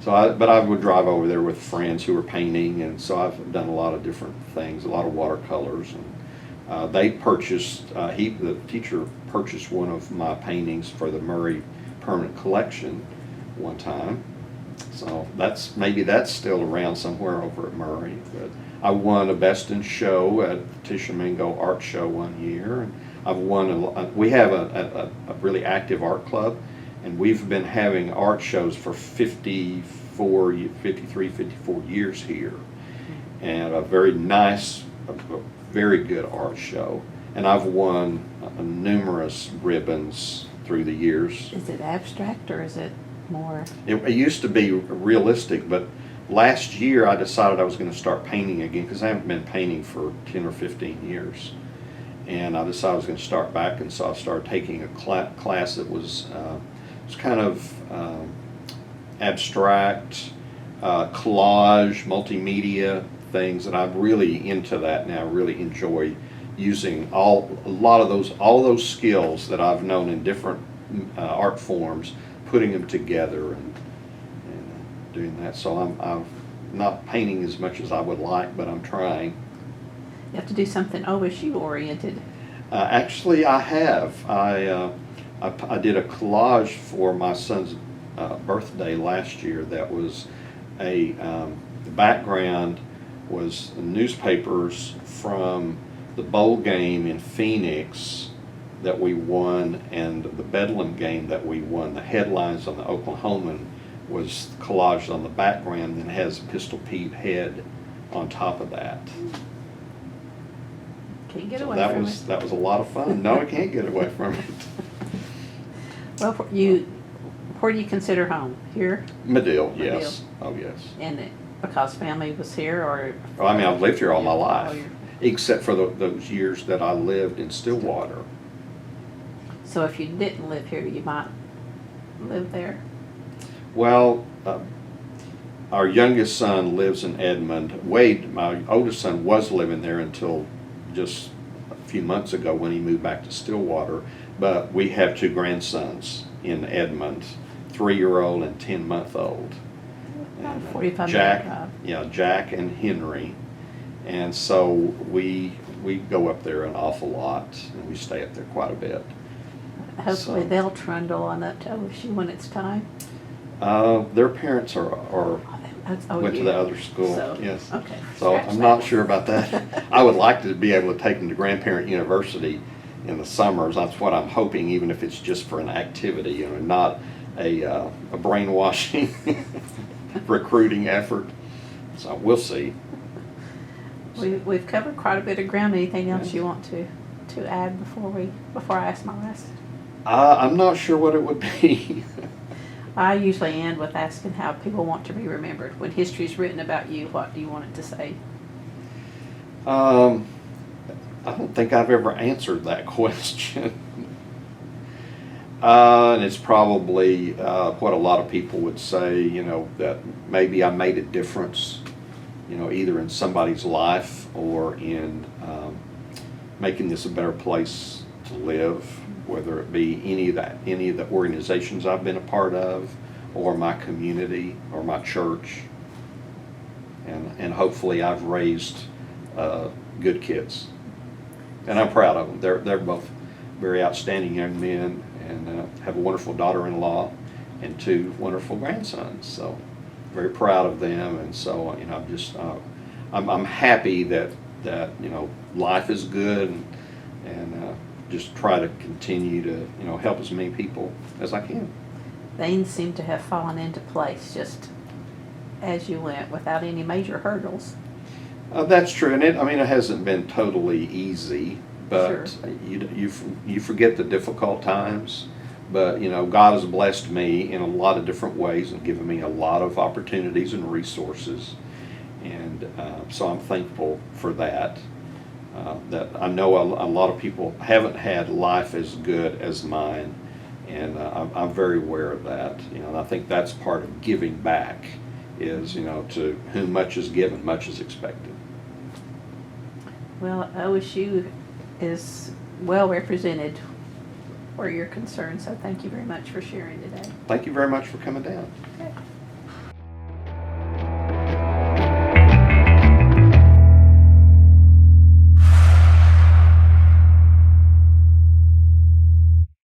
S2: But I would drive over there with friends who were painting, and so I've done a lot of different things, a lot of watercolors, and they purchased. The teacher purchased one of my paintings for the Murray Permanent Collection one time. So maybe that's still around somewhere over at Murray. But I won a Best in Show at the Tishomingo Art Show one year. And I've won. We have a really active art club, and we've been having art shows for 53, 54 years here, and a very nice, a very good art show. And I've won numerous ribbons through the years.
S1: Is it abstract or is it more?
S2: It used to be realistic, but last year I decided I was going to start painting again because I haven't been painting for 10 or 15 years. And I decided I was going to start back, and so I started taking a class that was kind of abstract, collage, multimedia things, and I'm really into that now. I really enjoy using all those skills that I've known in different art forms, putting them together and doing that. So I'm not painting as much as I would like, but I'm trying.
S1: You have to do something OSU oriented.
S2: Actually, I have. I did a collage for my son's birthday last year. That was the background was newspapers from the bowl game in Phoenix that we won and the Bedlam game that we won. The headlines on the Oklahoman was collaged on the background and has Pistol Pete head on top of that.
S1: Can't get
S2: So
S1: away
S2: that
S1: from
S2: was
S1: it.
S2: that was a lot of fun. No, I can't get away from it.
S1: Well, where do you consider home? Here?
S2: Madill, yes. Oh, yes.
S1: And because family was here, or?
S2: Well, I mean, I've lived here all my
S1: Oh,
S2: life, except for those years that I lived in Stillwater.
S1: So if you didn't live here, you might live there?
S2: Well, our youngest son lives in Edmond. Wade, my oldest son, was living there until just a few months ago when he moved back to Stillwater. But we have two grandsons in Edmond, 3-year-old and 10-month-old.
S1: About a 45-minute drive.
S2: Yeah, Jack and Henry. And so we go up there an awful lot, and we stay up there quite a bit.
S1: Hopefully
S2: So-
S1: they'll trundle on up to OSU when it's time.
S2: Their parents are went to the other school.
S1: So,
S2: yes.
S1: okay.
S2: So
S1: Scratch
S2: I'm
S1: that.
S2: not sure about that. I would like to be able to take them to Grandparent University in the summers. That's what I'm hoping, even if it's just for an activity, not a brainwashing recruiting effort. So we'll see.
S1: We've covered quite a bit of ground. Anything else you want to add before I ask my last?
S2: I'm not sure what it would be.
S1: I usually end with asking how people want to be remembered. When history is written about you, what do you want it to say?
S2: I don't think I've ever answered that question. And it's probably what a lot of people would say, that maybe I made a difference, either in somebody's life or in making this a better place to live, whether it be any of the organizations I've been a part of, or my community, or my church. And hopefully I've raised good kids. And I'm proud of them. They're both very outstanding young men, and have a wonderful daughter-in-law and 2 wonderful grandsons. So very proud of them. And so I'm just I'm happy that life is good, and just try to continue to help as many people as I can.
S1: things seem to have fallen into place just as you went without any major hurdles.
S2: That's true, and it hasn't been totally easy, but
S1: Sure.
S2: you forget the difficult times. But God has blessed me in a lot of different ways and given me a lot of opportunities and resources, and so I'm thankful for that. That I know a lot of people haven't had life as good as mine, and I'm very aware of that. And I think that's part of giving back is to whom much is given, much is expected.
S1: Well, OSU is well represented where you're concerned, so thank you very much for sharing today.
S2: Thank you very much for coming down.
S1: Okay.